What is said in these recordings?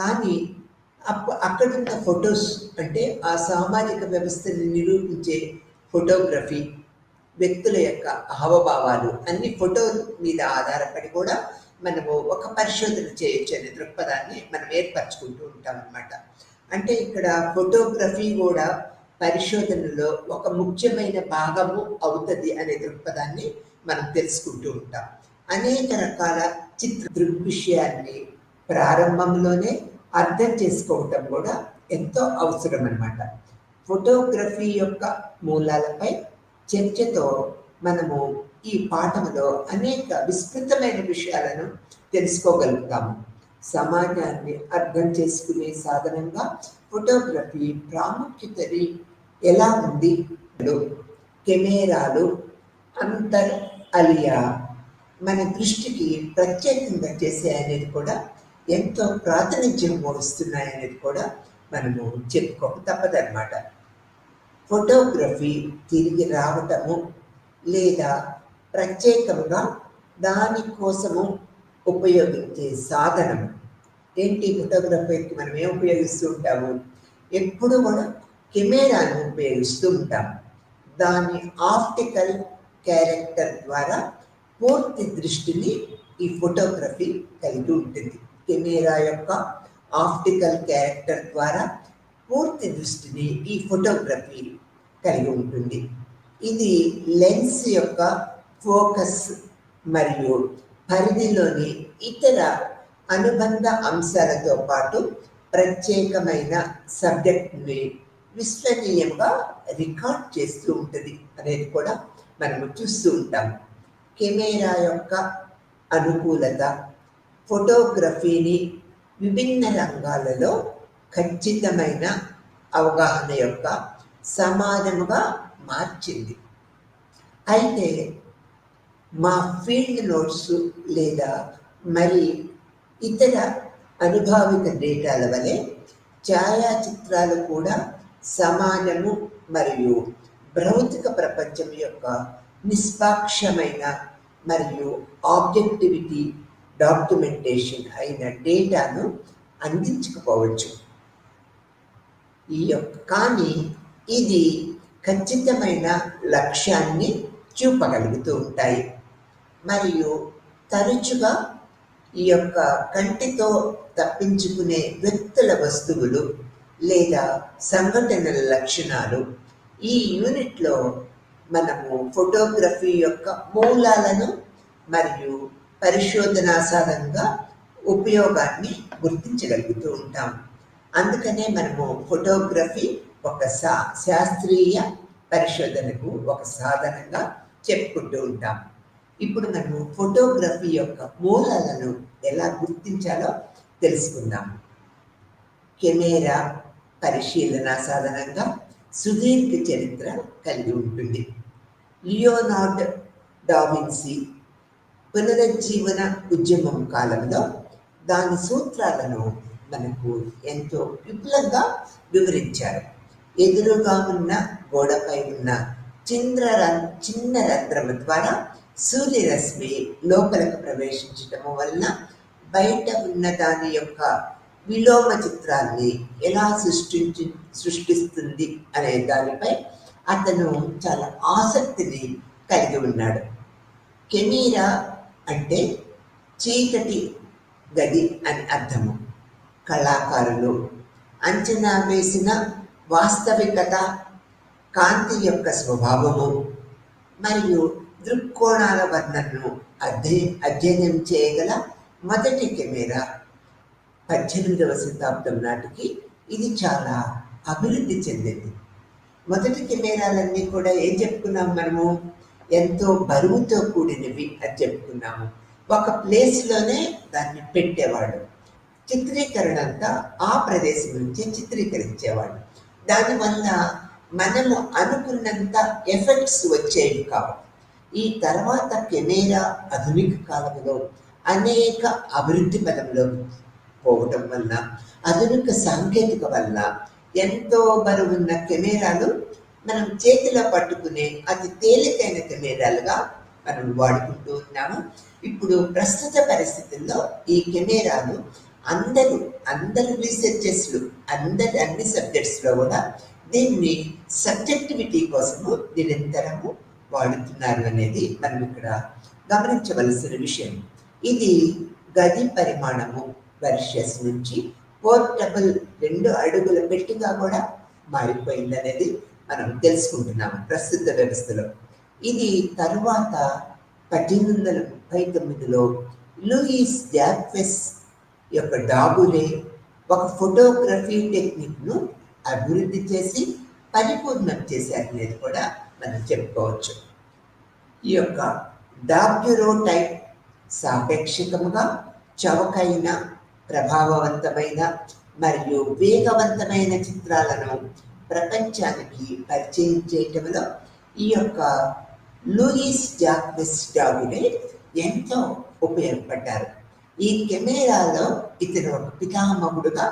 కానీ అక్కడున్న ఫొటోస్ అంటే ఆ సామాజిక వ్యవస్థని నిరూపించే ఫోటోగ్రఫీ, వ్యక్తుల యొక్క హావభావాలు అన్ని ఫోటోల మీద ఆధారపడి కూడా మనము ఒక పరిశోధన చేయొచ్చు అనే దృక్పథాన్ని మనం ఏర్పరచుకుంటూ ఉంటాం అన్నమాట. అంటే ఇక్కడ ఫోటోగ్రఫీ కూడా పరిశోధనలో ఒక ముఖ్యమైన భాగము అవుతుంది అనే దృక్పథాన్ని మనం తెలుసుకుంటూ ఉంటాం. అనేక రకాల చిత్ర దృగ్విషయాన్ని ప్రారంభంలోనే అర్థం చేసుకోవటం కూడా ఎంతో అవసరం అన్నమాట. ఫోటోగ్రఫీ యొక్క మూలాలపై చర్చతో మనము ఈ పాఠంలో అనేక విస్తృతమైన విషయాలను తెలుసుకోగలుగుతాము. సమాజాన్ని అర్థం చేసుకునే సాధనంగా ఫోటోగ్రఫీ ప్రాముఖ్యతని ఎలా ఉంది, కెమెరాలు అంతర్ అలియా మన దృష్టికి ప్రత్యేకంగా చేసే అనేది కూడా ఎంతో ప్రాతినిధ్యం వహిస్తున్నాయనేది కూడా మనము చెప్పుకోక తప్పదన్నమాట. ఫోటోగ్రఫీ తిరిగి రావటము లేదా ప్రత్యేకంగా దానికోసము ఉపయోగించే సాధనం ఏంటి? ఫోటోగ్రఫీకి మనం ఏం ఉపయోగిస్తూ ఉంటాము? ఎప్పుడు కూడా కెమెరాను ఉపయోగిస్తూ ఉంటాం. దాని ఆప్టికల్ క్యారెక్టర్ ద్వారా పూర్తి దృష్టిని ఈ ఫోటోగ్రఫీ కలిగి ఉంటుంది. కెమెరా యొక్క ఆప్టికల్ క్యారెక్టర్ ద్వారా పూర్తి దృష్టిని ఈ ఫోటోగ్రఫీ కలిగి ఉంటుంది. ఇది లెన్స్ యొక్క ఫోకస్ మరియు పరిధిలోని ఇతర అనుబంధ అంశాలతో పాటు ప్రత్యేకమైన సబ్జెక్ట్ని విశ్వసనీయంగా రికార్డ్ చేస్తూ ఉంటుంది అనేది కూడా మనము చూస్తూ ఉంటాం. కెమెరా యొక్క అనుకూలత ఫోటోగ్రఫీని విభిన్న రంగాలలో ఖచ్చితమైన అవగాహన యొక్క సమాజముగా మార్చింది. అయితే మా ఫీల్డ్ నోట్స్ లేదా మరి ఇతర అనుభావిక డేటాల వలె ఛాయాచిత్రాలు కూడా సమాజము మరియు భౌతిక ప్రపంచం యొక్క నిష్పాక్షమైన మరియు ఆబ్జెక్టివిటీ డాక్యుమెంటేషన్ అయిన డేటాను అందించకపోవచ్చు. కానీ ఇది ఖచ్చితమైన లక్ష్యాన్ని చూపగలుగుతూ ఉంటాయి మరియు తరచుగా ఈ యొక్క కంటితో తప్పించుకునే వ్యక్తుల వస్తువులు లేదా సంఘటనల లక్షణాలు ఈ యూనిట్లో మనము ఫోటోగ్రఫీ యొక్క మూలాలను మరియు పరిశోధనా సాధనంగా ఉపయోగాన్ని గుర్తించగలుగుతూ ఉంటాం. అందుకనే మనము ఫోటోగ్రఫీ ఒక శాస్త్రీయ పరిశోధనకు ఒక సాధనంగా చెప్పుకుంటూ ఉంటాం. ఇప్పుడు మనము ఫోటోగ్రఫీ యొక్క మూలాలను ఎలా గుర్తించాలో తెలుసుకుందాం. కెమెరా పరిశీలన సాధనంగా సుదీర్ఘ చరిత్ర కలిగి ఉంటుంది. లియోనార్డో డావిన్సీ పునరుజ్జీవన ఉద్యమం కాలంలో దాని సూత్రాలను మనకు ఎంతో విపులంగా వివరించారు. ఎదురుగా ఉన్న గోడపై ఉన్న చిన్న రంధ్రము ద్వారా సూర్యరశ్మి లోపలకు ప్రవేశించటం వలన బయట ఉన్న దాని యొక్క విలోమ చిత్రాన్ని ఎలా సృష్టిస్తుంది అనే దానిపై అతను చాలా ఆసక్తిని కలిగి ఉన్నాడు. కెమెరా అంటే చీకటి గది అని అర్థము. కళాకారులు అంచనా వేసిన వాస్తవికత, కాంతి యొక్క స్వభావము మరియు దృక్కోణాల వర్ణనను అధ్యయనం చేయగల మొదటి కెమెరా 18వ శతాబ్దం నాటికి ఇది చాలా అభివృద్ధి చెందింది. మొదటి కెమెరాలన్నీ కూడా ఏం చెప్పుకున్నాం మనము? ఎంతో బరువుతో కూడినవి అని చెప్పుకున్నాము. ఒక ప్లేస్లోనే దాన్ని పెట్టేవాడు. చిత్రీకరణ అంతా ఆ ప్రదేశం నుంచి చిత్రీకరించేవాడు. దానివల్ల మనము అనుకున్నంత ఎఫెక్ట్స్ వచ్చేవి కావు. ఈ తర్వాత కెమెరా ఆధునిక కాలంలో అనేక అభివృద్ధి పదంలో పోవటం వల్ల, ఆధునిక సాంకేతిక వల్ల ఎంతో బరువున్న కెమెరాలు మనం చేతిలో పట్టుకునే అతి తేలికైన కెమెరాలుగా మనం వాడుకుంటూ ఉన్నాము. ఇప్పుడు ప్రస్తుత పరిస్థితుల్లో ఈ కెమెరాలు అందరూ అందరు రీసెర్చెస్లు అన్ని సబ్జెక్ట్స్లో కూడా దీన్ని సబ్జెక్టివిటీ కోసము నిరంతరము వాడుతున్నారు అనేది మనం ఇక్కడ గమనించవలసిన విషయం. ఇది గది పరిమాణము వర్షస్ నుంచి పోర్టబుల్ 2 అడుగుల పెట్టిగా కూడా మారిపోయింది అనేది మనం తెలుసుకుంటున్నాము ప్రస్తుత వ్యవస్థలో. ఇది తరువాత 1839లో లూయిస్ జాక్వెస్ యొక్క డాబురే ఒక ఫోటోగ్రఫీ టెక్నిక్ను అభివృద్ధి చేసి పరిపూర్ణం చేశారనేది కూడా మనం చెప్పుకోవచ్చు. ఈ యొక్క డాగ్యురోటైప్ సాపేక్షికముగా చవకైన, ప్రభావవంతమైన మరియు వేగవంతమైన చిత్రాలను ప్రపంచానికి పరిచయం చేయటంలో ఈ యొక్క లూయిస్ జాక్వెస్ డాబురే ఎంతో ఉపయోగపడ్డారు. ఈ కెమెరాలో ఇతను ఒక పితామహుడుగా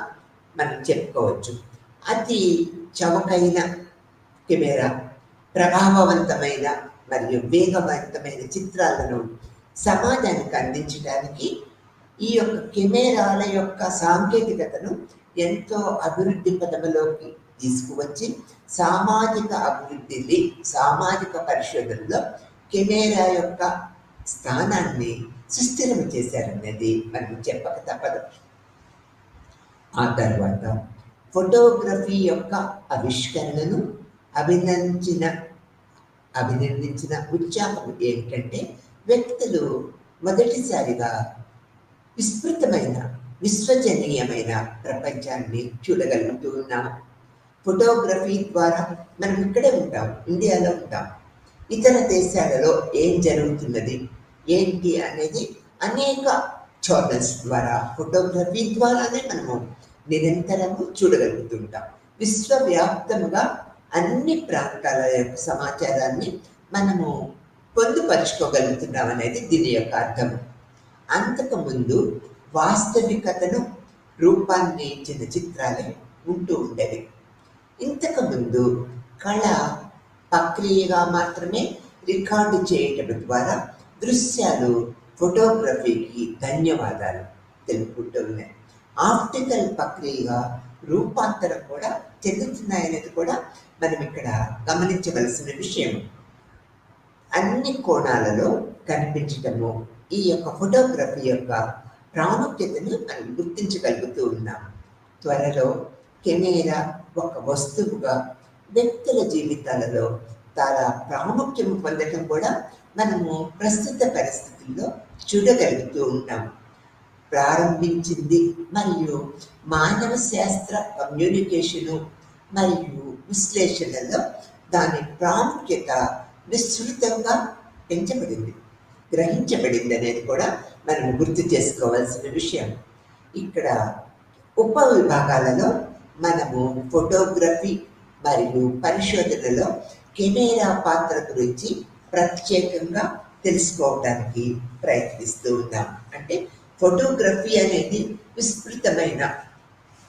మనం చెప్పుకోవచ్చు. అతి చవకైన కెమెరా, ప్రభావవంతమైన మరియు వేగవంతమైన చిత్రాలను సమాజానికి అందించడానికి ఈ యొక్క కెమెరాల యొక్క సాంకేతికతను ఎంతో అభివృద్ధి పదములోకి తీసుకువచ్చి సామాజిక అభివృద్ధిని, సామాజిక పరిశోధనలో కెమెరా యొక్క స్థానాన్ని సుస్థిరం చేశారనేది మనం చెప్పక తప్పదు. ఆ తర్వాత ఫోటోగ్రఫీ యొక్క ఆవిష్కరణను అభినందించిన ఉత్సాహం ఏమిటంటే, వ్యక్తులు మొదటిసారిగా విస్తృతమైన, విశ్వజనీయమైన ప్రపంచాన్ని చూడగలుగుతూ ఉన్నాం. ఫోటోగ్రఫీ ద్వారా మనం ఇక్కడే ఉంటాం, ఇండియాలో ఉంటాం. ఇతర దేశాలలో ఏం జరుగుతున్నది ఏంటి అనేది అనేక ఛానల్స్ ద్వారా, ఫోటోగ్రఫీ ద్వారానే మనము నిరంతరము చూడగలుగుతుంటాం. విశ్వవ్యాప్తంగా అన్ని ప్రాంతాల యొక్క సమాచారాన్ని మనము పొందుపరుచుకోగలుగుతున్నాం అనేది దీని యొక్క అర్థం. అంతకుముందు వాస్తవికతను రూపాన్ని ఇచ్చిన చిత్రాలే ఉంటూ ఉండేవి. ఇంతకుముందు కళ ప్రక్రియగా మాత్రమే రికార్డు చేయటం ద్వారా దృశ్యాలు ఫోటోగ్రఫీకి ధన్యవాదాలు తెలుపుకుంటూ ఉన్నాయి. ఆప్టికల్ ప్రక్రియగా రూపాంతరం కూడా చెందుతున్నాయనేది కూడా మనం ఇక్కడ గమనించవలసిన విషయం. అన్ని కోణాలలో కనిపించటము ఈ యొక్క ఫోటోగ్రఫీ యొక్క ప్రాముఖ్యతను మనం గుర్తించగలుగుతూ ఉన్నాం. త్వరలో కెమెరా ఒక వస్తువుగా వ్యక్తుల జీవితాలలో చాలా ప్రాముఖ్యం పొందటం కూడా మనము ప్రస్తుత పరిస్థితుల్లో చూడగలుగుతూ ఉంటాం. ప్రారంభించింది మరియు మానవ శాస్త్ర కమ్యూనికేషను మరియు విశ్లేషణలో దాని ప్రాముఖ్యత విస్తృతంగా పెంచబడింది, గ్రహించబడింది అనేది కూడా మనం గుర్తు చేసుకోవాల్సిన విషయం. ఇక్కడ ఉప విభాగాలలో మనము ఫోటోగ్రఫీ మరియు పరిశోధనలో కెమెరా పాత్ర గురించి ప్రత్యేకంగా తెలుసుకోవడానికి ప్రయత్నిస్తూ ఉన్నాం. అంటే ఫోటోగ్రఫీ అనేది విస్తృతమైన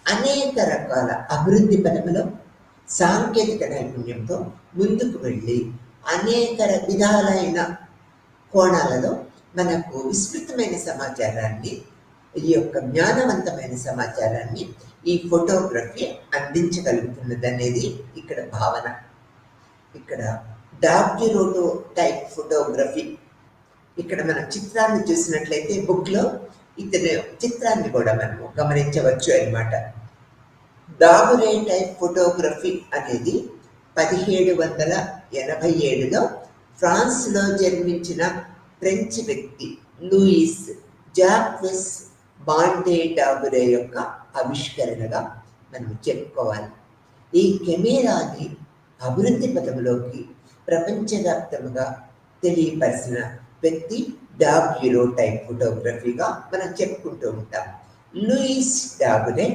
అనేక రకాల అభివృద్ధి పదములో సాంకేతిక నైపుణ్యంతో ముందుకు వెళ్ళి అనేక విధాలైన కోణాలలో మనకు విస్తృతమైన సమాచారాన్ని, ఈ యొక్క జ్ఞానవంతమైన సమాచారాన్ని ఈ ఫోటోగ్రఫీ అందించగలుగుతున్నది అనేది ఇక్కడ భావన. ఇక్కడ డాగ్యురోటో టైప్ ఫోటోగ్రఫీ, ఇక్కడ మనం చిత్రాన్ని చూసినట్లయితే బుక్లో ఇతని చిత్రాన్ని కూడా మనము గమనించవచ్చు అన్నమాట. డాబురే టైప్ ఫోటోగ్రఫీ అనేది 1787లో ఫ్రాన్స్లో జన్మించిన ఫ్రెంచ్ వ్యక్తి లూయిస్ జాక్వెస్ బాండే డాబురే యొక్క ఆవిష్కరణగా మనం చెప్పుకోవాలి. ఈ కెమెరాని అభివృద్ధి పథంలోకి ప్రపంచవ్యాప్తంగా తెలియపరిచిన వ్యక్తి డాగ్యురోటైప్ ఫోటోగ్రఫీగా మనం చెప్పుకుంటూ ఉంటాం. లూయిస్ డాబురే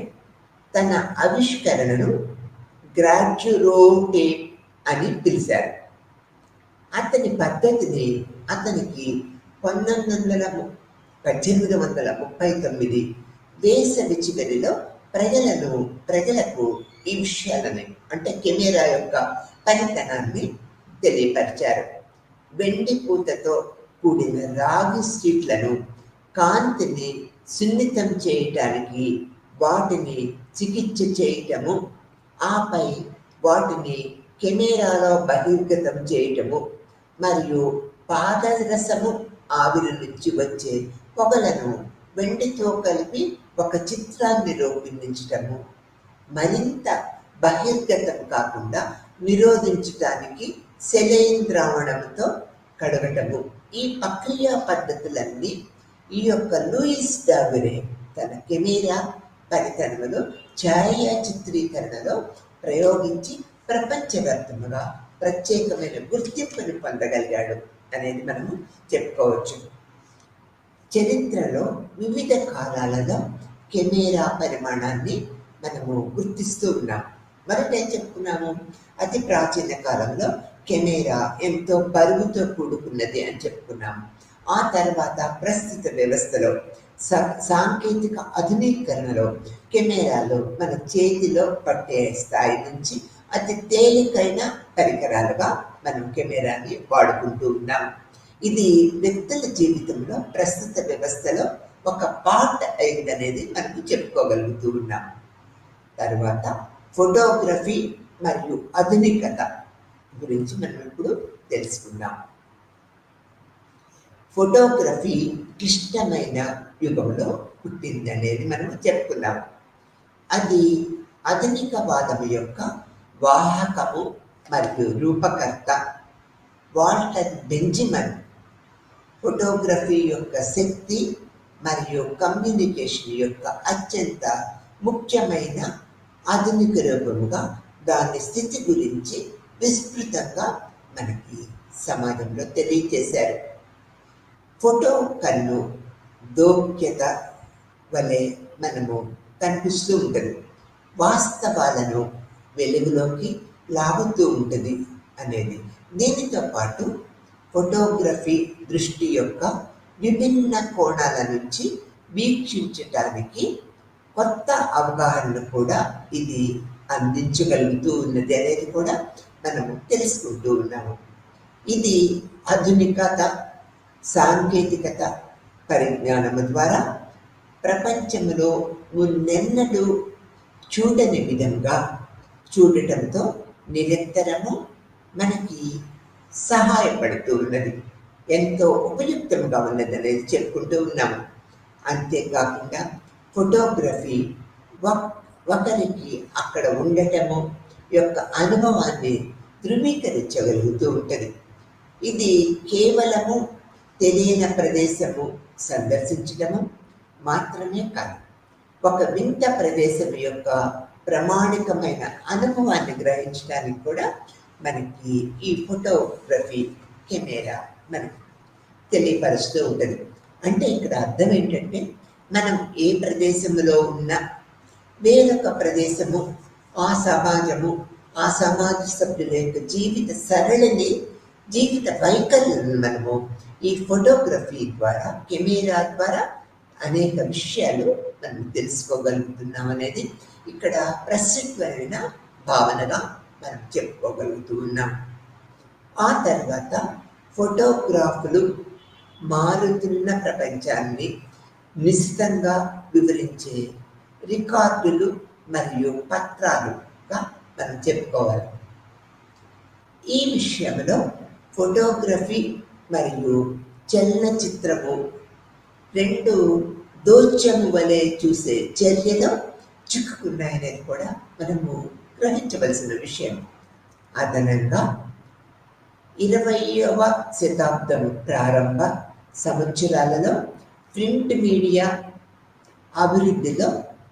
తన ఆవిష్కరణను గ్రాడ్యురోటేప్ అని పిలిచారు. అతని పద్ధతిని అతనికి 1839 వేసవి చివరిలో ప్రజలకు ఈ విషయాలని, అంటే కెమెరా యొక్క పనితనాన్ని తెలియపరిచారు. వెండి పూతతో కూడిన రాగి స్ట్రీట్లను, కాంతిని సున్నితం చేయటానికి వాటిని చికిత్స చేయటము, ఆపై వాటిని కెమెరాలో బహిర్గతం చేయటము మరియు పాదరసము ఆవిరి నుంచి వచ్చే పొగలను వెండితో కలిపి ఒక చిత్రాన్ని రూపొందించటము, మరింత బహిర్గతం కాకుండా నిరోధించటానికి సెలైన్ ద్రావణంతో కడగటము. ఈ ప్రక్రియ పద్ధతులన్నీ ఈ యొక్క లూయిస్ డాగురే తన కెమెరా పరికరములో ఛాయా చిత్రీకరణలో ప్రయోగించి ప్రపంచవ్యాప్తంగా ప్రత్యేకమైన గుర్తింపును పొందగలిగాడు అనేది మనము చెప్పుకోవచ్చు. చరిత్రలో వివిధ కాలాలలో కెమెరా పరిమాణాన్ని మనము గుర్తిస్తూ ఉన్నాం. మొదట ఏం చెప్పుకున్నాము? అతి ప్రాచీన కాలంలో కెమెరా ఎంతో బరువుతో కూడుకున్నది అని చెప్పుకున్నాము. ఆ తర్వాత ప్రస్తుత వ్యవస్థలో సాంకేతిక ఆధునీకరణలో కెమెరాలు మన చేతిలో పట్టే స్థాయి నుంచి అతి తేలికైన పరికరాలుగా మనం కెమెరాని వాడుకుంటూ ఉన్నాం. ఇది వ్యక్తుల జీవితంలో ప్రస్తుత వ్యవస్థలో ఒక పార్ట్ అయిందనేది మనకు చెప్పుకోగలుగుతూ ఉన్నాం. తర్వాత ఫోటోగ్రఫీ మరియు ఆధునికత గురించి మనం ఇప్పుడు తెలుసుకుందాం. ఫోటోగ్రఫీ క్లిష్టమైన యుగంలో పుట్టింది అనేది మనం చెప్పుకున్నాం. అది ఆధునికవాదం యొక్క వాహకము మరియు రూపకర్త వాల్టర్ బెంజమిన్ ఫోటోగ్రఫీ యొక్క శక్తి మరియు కమ్యూనికేషన్ యొక్క అత్యంత ముఖ్యమైన ఆధునిక రూపముగా దాని స్థితి గురించి విస్తృతంగా మనకి సమాజంలో తెలియజేశారు. ఫోటో కన్ను దోక్యత వలె మనము కనిపిస్తూ ఉంటుంది, వాస్తవాలను వెలుగులోకి లాగుతూ ఉంటుంది అనేది. దీనితో పాటు ఫోటోగ్రఫీ దృష్టి యొక్క విభిన్న కోణాల నుంచి వీక్షించటానికి కొత్త అవగాహనను కూడా ఇది అందించగలుగుతూ ఉన్నది అనేది కూడా మనము తెలుసుకుంటూ ఉన్నాము. ఇది ఆధునికత సాంకేతికత పరిజ్ఞానము ద్వారా ప్రపంచంలో మున్నెన్నడూ చూడని విధంగా చూడటంతో నిరంతరము మనకి సహాయపడుతూ ఉన్నది, ఎంతో ఉపయుక్తంగా ఉన్నది అనేది చెప్పుకుంటూ ఉన్నాము. అంతేకాకుండా ఫోటోగ్రఫీ ఒకరికి అక్కడ ఉండటము యొక్క అనుభవాన్ని ధృవీకరించగలుగుతూ ఉంటుంది. ఇది కేవలము తెలియని ప్రదేశము సందర్శించడము మాత్రమే కాదు, ఒక వింత ప్రదేశం యొక్క ప్రామాణికమైన అనుభవాన్ని గ్రహించడానికి కూడా మనకి ఈ ఫోటోగ్రఫీ కెమెరా మనకి తెలియపరుస్తూ ఉంటుంది. అంటే ఇక్కడ అర్థం ఏంటంటే, మనం ఏ ప్రదేశంలో ఉన్నా వేరొక ప్రదేశము, ఆ సమాజము, ఆ సమాజ సభ్యుల యొక్క జీవిత సరళిని, జీవిత వైఖరులను మనము ఈ ఫోటోగ్రఫీ ద్వారా, కెమెరా ద్వారా అనేక విషయాలు మనం తెలుసుకోగలుగుతున్నాం అనేది ఇక్కడ ప్రసిద్ధమైన భావనగా మనం చెప్పుకోగలుగుతూ ఉన్నాం. ఆ తర్వాత ఫోటోగ్రాఫ్లు మారుతున్న ప్రపంచాన్ని నిశితంగా వివరించే రికార్డులు మరియు పత్రాలుగా మనం చెప్పుకోవాలి. ఈ విషయంలో ఫోటోగ్రఫీ మరియు చలనచిత్రము రెండు దోత్యము వలె చూసే చర్యలో చిక్కుకున్నాయనేది కూడా మనము గ్రహించవలసిన విషయం. అదనంగా 20వ శతాబ్దం ప్రారంభ సంవత్సరాలలో ప్రింట్ మీడియా అభివృద్ధిలో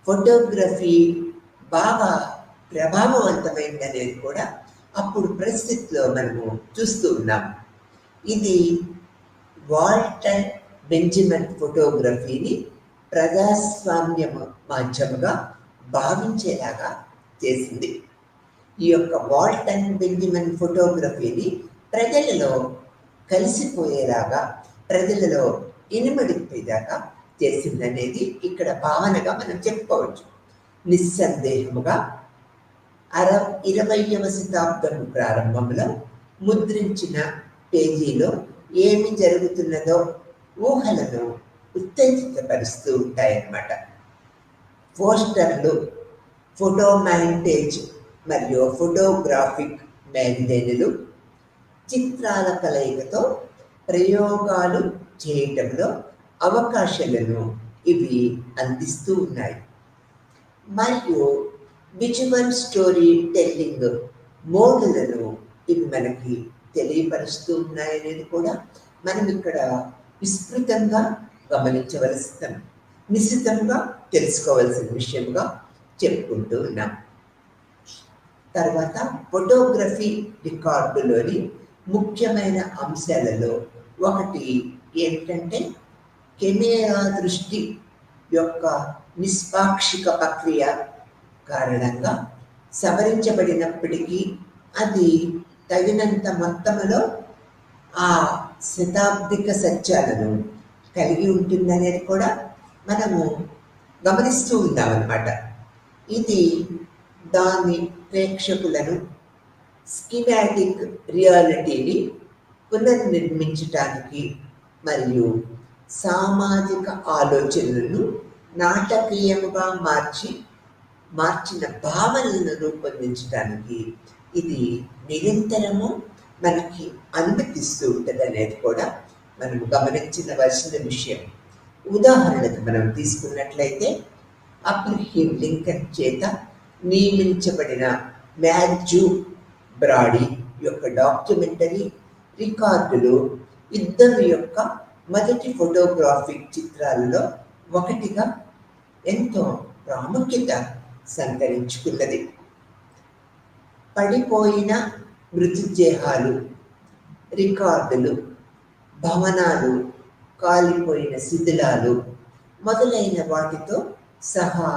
ఫోటోగ్రఫీ బాగా ప్రభావవంతమైందనేది కూడా అప్పుడు పరిస్థితిలో మనము చూస్తూ ఉన్నాం. ఇది వాల్టర్ బెంజమిన్ ఫోటోగ్రఫీని ప్రజాస్వామ్య మాధ్యముగా భావించేలాగా చేసింది. ఈ యొక్క వాల్టర్ బెంజమిన్ ఫోటోగ్రఫీని ప్రజలలో కలిసిపోయేలాగా, ప్రజలలో ఇనుమడిపోయేలాగా చేసిందనేది ఇక్కడ భావనగా మనం చెప్పుకోవచ్చు. నిస్సందేహముగా 20వ శతాబ్దం ప్రారంభంలో ముద్రించిన పేజీలో ఏమి జరుగుతున్నదో ఊహలను ఉత్తేజితపరుస్తూ ఉంటాయన్నమాట. పోస్టర్లు, ఫోటో మాంటేజ్ మరియు ఫోటోగ్రాఫిక్ మ్యాగజైన్లు చిత్రాల కలయికతో ప్రయోగాలు చేయటంలో అవకాశాలను ఇవి అందిస్తూ ఉన్నాయి. మరియు విజువల్ స్టోరీ టెల్లింగ్ మోడ్లను ఇవి మనకి తెలియపరుస్తూ ఉన్నాయనేది కూడా మనం ఇక్కడ విస్తృతంగా గమనించవలసిన, నిశ్చితంగా తెలుసుకోవాల్సిన విషయంగా చెప్పుకుంటూ ఉన్నాం. తర్వాత ఫోటోగ్రఫీ రికార్డులోని ముఖ్యమైన అంశాలలో ఒకటి ఏంటంటే కెమెరా దృష్టి యొక్క నిష్పాక్షిక ప్రక్రియ కారణంగా సవరించబడినప్పటికీ అది తగినంత మొత్తంలో ఆ శతాబ్దిక సత్యాలను కలిగి ఉంటుందనేది కూడా మనము గమనిస్తూ ఉన్నామన్నమాట. ఇది దాని ప్రేక్షకులను స్కీమాటిక్ రియాలిటీని పునర్నిర్మించటానికి మరియు సామాజిక ఆలోచనలను నాటకీయంగా మార్చిన భావనలను రూపొందించడానికి ఇది నిరంతరము మనకి అనుమతిస్తూ ఉంటుంది అనేది కూడా మనం గమనించవలసిన విషయం. ఉదాహరణకు మనం తీసుకున్నట్లయితే అబ్రహీం లింకన్ చేత నియమించబడిన మాథ్యూ బ్రాడీ యొక్క డాక్యుమెంటరీ రికార్డులు యుద్ధం యొక్క మొదటి ఫోటోగ్రాఫిక్ చిత్రాలలో ఒకటిగా ఎంతో ప్రాముఖ్యత సంతరించుకున్నది. పడిపోయిన మృతదేహాలు, రికార్డులు, భవనాలు, కాలిపోయిన శిథిలాలు మొదలైన వాటితో సహా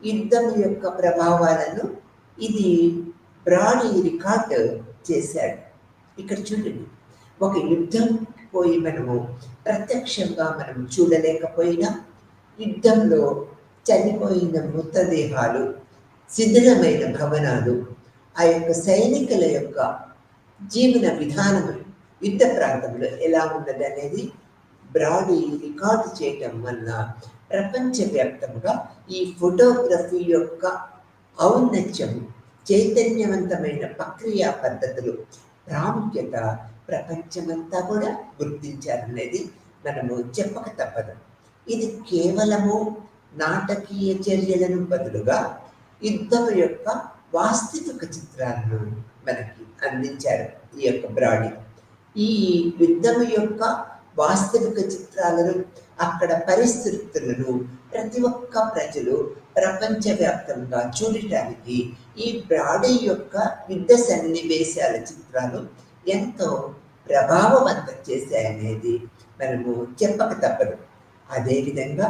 యుద్ధం యొక్క ప్రభావాలను ఇది బ్రాడీ రికార్డ్ చేశాడు. ఇక్కడ చూడండి, ఒక యుద్ధం పోయి మనము ప్రత్యక్షంగా మనం చూడలేకపోయినా యుద్ధంలో చనిపోయిన మృతదేహాలు, శిథిలమైన భవనాలు, ఆ యొక్క సైనికుల యొక్క జీవన విధానము యుద్ధ ప్రాంతంలో ఎలా ఉన్నది అనేది బ్రాడీ రికార్డు చేయటం వల్ల ప్రపంచవ్యాప్తంగా ఈ ఫోటోగ్రఫీ యొక్క ఔన్నత్యం, చైతన్యవంతమైన ప్రక్రియా పద్ధతులు, ప్రాముఖ్యత ప్రపంచమంతా కూడా గుర్తించారనేది మనము చెప్పక తప్పదు. ఇది కేవలము నాటకీయ చర్యలను బదులుగా యుద్ధం యొక్క వాస్తవిక చిత్రాలను మనకి అందించారు ఈ యొక్క బ్రాడీ. ఈ యుద్ధం యొక్క వాస్తవిక చిత్రాలను, అక్కడ పరిస్థితులను ప్రతి ఒక్క ప్రజలు ప్రపంచవ్యాప్తంగా చూడటానికి ఈ బ్రాడీ యొక్క యుద్ధ సన్నివేశాల చిత్రాలు ఎంతో ప్రభావవంతం చేశాయనేది మనము చెప్పక తప్పదు. అదేవిధంగా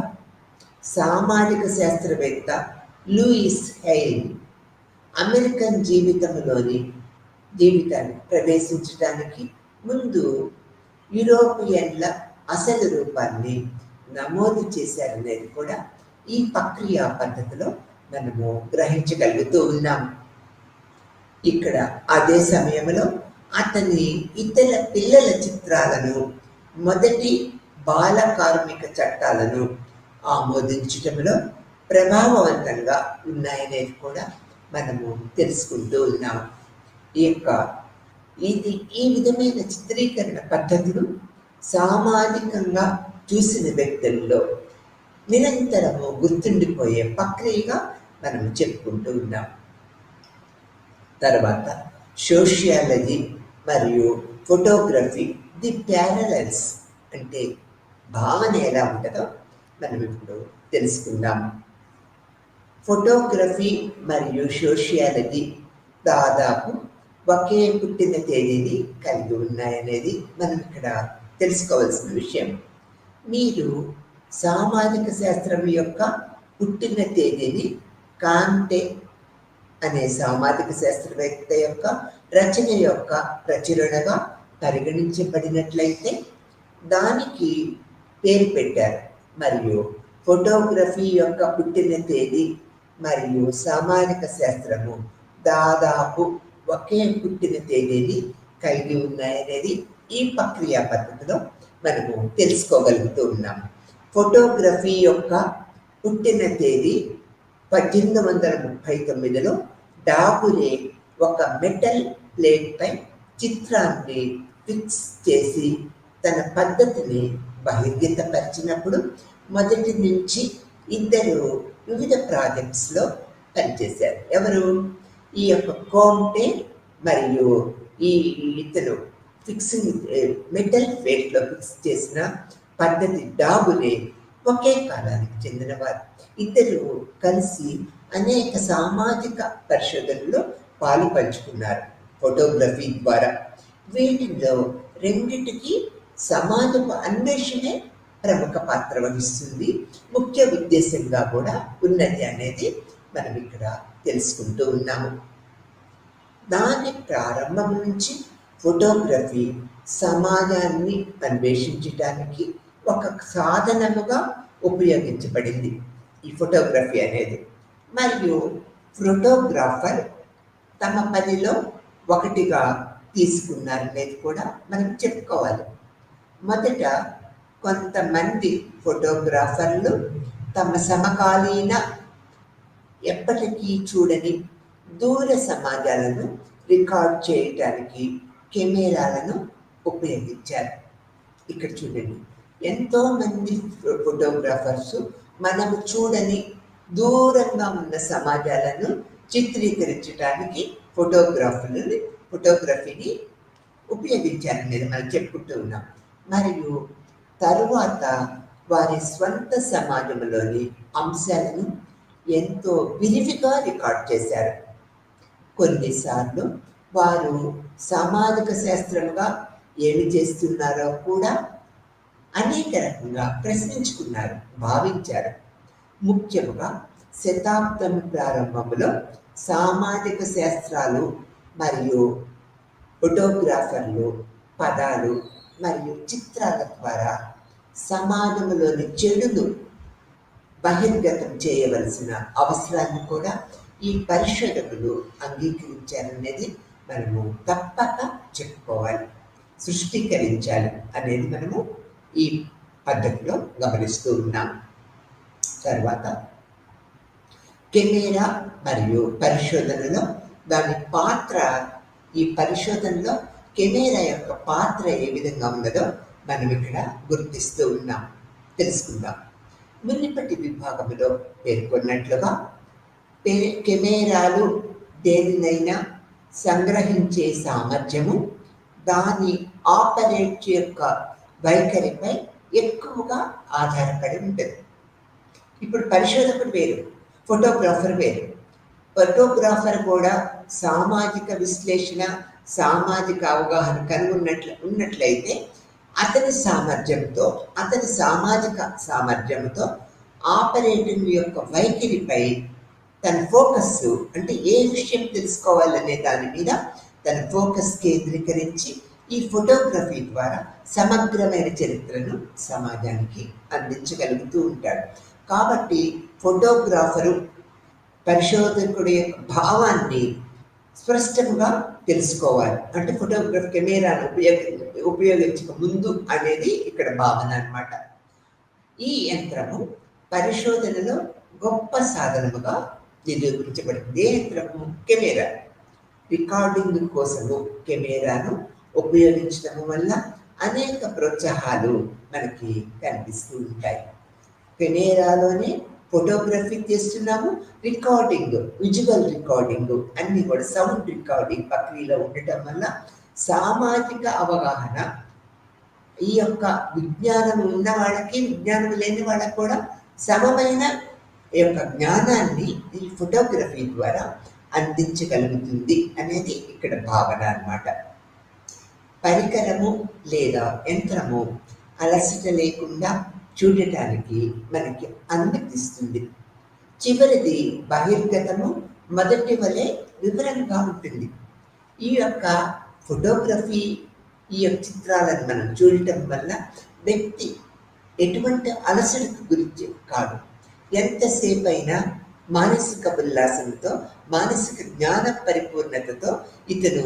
సామాజిక శాస్త్రవేత్త లూయిస్ హెయిల్ అమెరికన్ జీవితాన్ని ప్రవేశించడానికి ముందు యూరోపియన్ల అసలు రూపాన్ని నమోదు చేశారనేది కూడా ఈ ప్రక్రియా పద్ధతిలో మనము గ్రహించగలుగుతూ ఉన్నాం. ఇక్కడ అదే సమయంలో అతని ఇతర పిల్లల చిత్రాలను మొదటి బాల కార్మిక చట్టాలను ఆమోదించడంలో ప్రభావవంతంగా ఉన్నాయనేది కూడా మనము తెలుసుకుంటూ ఉన్నాం. ఈ విధమైన చిత్రీకరణ పద్ధతులు సామాజికంగా చూసిన వ్యక్తుల్లో నిరంతరము గుర్తుండిపోయే ప్రక్రియగా మనం చెప్పుకుంటూ ఉన్నాం. తర్వాత సోషియాలజీ మరియు ఫోటోగ్రఫీ ది ప్యారలల్స్ అంటే భావన ఎలా ఉంటుందో మనం ఇప్పుడు తెలుసుకుందాం. ఫోటోగ్రఫీ మరియు సోషియాలజీ దాదాపు ఒకే పుట్టిన తేదీని కలిగి ఉన్నాయనేది మనం ఇక్కడ తెలుసుకోవాల్సిన విషయం. మీరు సామాజిక శాస్త్రం యొక్క పుట్టిన తేదీని కాంటే అనే సామాజిక శాస్త్రవేత్త యొక్క రచన యొక్క ప్రచురణగా పరిగణించబడినట్లయితే దానికి పేరు పెట్టారు. మరియు ఫోటోగ్రఫీ యొక్క పుట్టిన తేదీ మరియు సామాజిక శాస్త్రము దాదాపు ఒకే పుట్టిన తేదీని కలిగి ఉన్నాయనేది ఈ ప్రక్రియా పద్ధతిలో మనము తెలుసుకోగలుగుతూ ఉన్నాము. ఫోటోగ్రఫీ యొక్క పుట్టిన తేదీ 1839లో డాగురే ఒక మెటల్ ప్లేట్పై చిత్రాన్ని ఫిక్స్ చేసి తన పద్ధతిని బహిర్గతపరిచినప్పుడు మొదటి నుంచి ఇద్దరు వివిధ ప్రాజెక్ట్స్లో పనిచేశారు. ఎవరు? ఈ యొక్క కోమ్టే మరియు ఈ ఇతను ఫిక్సింగ్ మెటల్ ప్లేట్లో ఫిక్స్ చేసిన పద్ధతి డాగురే ఒకే కాలానికి చెందినవారు. ఇద్దరు కలిసి అనేక సామాజిక పరిశోధనలో పాలు పంచుకున్నారు ఫోటోగ్రఫీ ద్వారా. వీటిలో రెండిటికి సమాజపు అన్వేషణే ప్రముఖ పాత్ర వహిస్తుంది, ముఖ్య ఉద్దేశంగా కూడా ఉన్నది అనేది మనం ఇక్కడ తెలుసుకుంటూ ఉన్నాము. దాని ప్రారంభం నుంచి ఫోటోగ్రఫీ సమాజాన్ని అన్వేషించడానికి ఒక సాధనముగా ఉపయోగించబడింది ఈ ఫోటోగ్రఫీ అనేది. మరియు ఫోటోగ్రాఫర్ తమ పనిలో ఒకటిగా తీసుకున్నారనేది కూడా మనం చెప్పుకోవాలి. మొదట కొంతమంది ఫోటోగ్రాఫర్లు తమ సమకాలీన ఎప్పటికీ చూడని దూర సమాజాలను రికార్డ్ చేయడానికి కెమెరాలను ఉపయోగించారు. ఇక్కడ చూడండి, ఎంతోమంది ఫోటోగ్రాఫర్స్ మనము చూడని దూరంగా ఉన్న సమాజాలను చిత్రీకరించడానికి ఫోటోగ్రఫీని ఉపయోగించారనేది మనం చెప్పుకుంటూ ఉన్నాం. మరియు తరువాత వారి స్వంత సమాజంలోని అంశాలను ఎంతో విరివిగా రికార్డ్ చేశారు. కొన్నిసార్లు వారు సామాజిక శాస్త్రంగా ఏమి చేస్తున్నారో కూడా అనేక రకంగా ప్రశ్నించుకున్నారు, భావించారు. ముఖ్యంగా శతాబ్దం ప్రారంభంలో సామాజిక శాస్త్రాలు మరియు ఫోటోగ్రాఫర్లు పదాలు మరియు చిత్రాల ద్వారా సమాజంలోని చెడును బహిర్గతం చేయవలసిన అవసరాన్ని కూడా ఈ పరిశోధకులు అంగీకరించారనేది మనము తప్పక చెప్పుకోవాలి, సృష్టీకరించాలి అనేది మనము ఈ పద్ధతిలో గమనిస్తూ ఉన్నాం. తర్వాత కెమెరా మరియు పరిశోధనలో దాని పాత్ర, ఈ పరిశోధనలో కెమెరా యొక్క పాత్ర ఏ విధంగా ఉన్నదో మనం ఇక్కడ గుర్తిస్తూ ఉన్నాం, తెలుసుకుందాం. మునుపటి విభాగంలో పేర్కొన్నట్లుగా కెమెరాలు దేనినైనా సంగ్రహించే సామర్థ్యము దాని ఆపరేట్ యొక్క వైఖరిపై ఎక్కువగా ఆధారపడి ఉంటుంది. ఇప్పుడు పరిశోధకుడు వేరు, ఫోటోగ్రాఫర్ వేరు. ఫోటోగ్రాఫర్ కూడా సామాజిక విశ్లేషణ, సామాజిక అవగాహన ఉన్నట్లయితే అతని సామర్థ్యంతో, అతని సామాజిక సామర్థ్యంతో ఆపరేటింగ్ యొక్క వైఖరిపై తన ఫోకస్, అంటే ఏ విషయం తెలుసుకోవాలనే దాని మీద తన ఫోకస్ కేంద్రీకరించి ఈ ఫోటోగ్రఫీ ద్వారా సమగ్రమైన చరిత్రను సమాజానికి అందించగలుగుతూ ఉంటాడు. కాబట్టి ఫోటోగ్రాఫరు పరిశోధకుడి యొక్క భావాన్ని స్పష్టంగా తెలుసుకోవాలి. అంటే ఫోటోగ్రఫీ కెమెరాను ఉపయోగించక ముందు అనేది ఇక్కడ భావన అన్నమాట. ఈ యంత్రము పరిశోధనలో గొప్ప సాధనముగా నిరూపించబడింది. ఏ యంత్రము? కెమెరా. రికార్డింగ్ కోసము కెమెరాను ఉపయోగించడం వల్ల అనేక ప్రోత్సాహాలు మనకి కనిపిస్తూ ఉంటాయి. కెమెరాలోనే ఫోటోగ్రఫీ చేస్తున్నాము, రికార్డింగ్, విజువల్ రికార్డింగ్ అన్నీ కూడా సౌండ్ రికార్డింగ్ ప్రక్రియలో ఉండటం వల్ల సామాజిక అవగాహన, ఈ యొక్క విజ్ఞానం ఉన్న వాళ్ళకి విజ్ఞానం లేని వాళ్ళకి కూడా సమమైన ఈ యొక్క జ్ఞానాన్ని ఈ ఫోటోగ్రఫీ ద్వారా అందించగలుగుతుంది అనేది ఇక్కడ భావన అన్నమాట. పరికరము లేదా యంత్రము అలసట లేకుండా చూడటానికి మనకి అనుమతిస్తుంది. చివరిది బహిర్గతము మొదటి వలె వివరంగా ఉంటుంది. ఈ యొక్క ఫోటోగ్రఫీ, ఈ యొక్క చిత్రాలను మనం చూడటం వల్ల వ్యక్తి ఎటువంటి అలసటకు గురించి కాదు, ఎంతసేపు అయినా మానసిక ఉల్లాసంతో, మానసిక జ్ఞాన పరిపూర్ణతతో ఇతను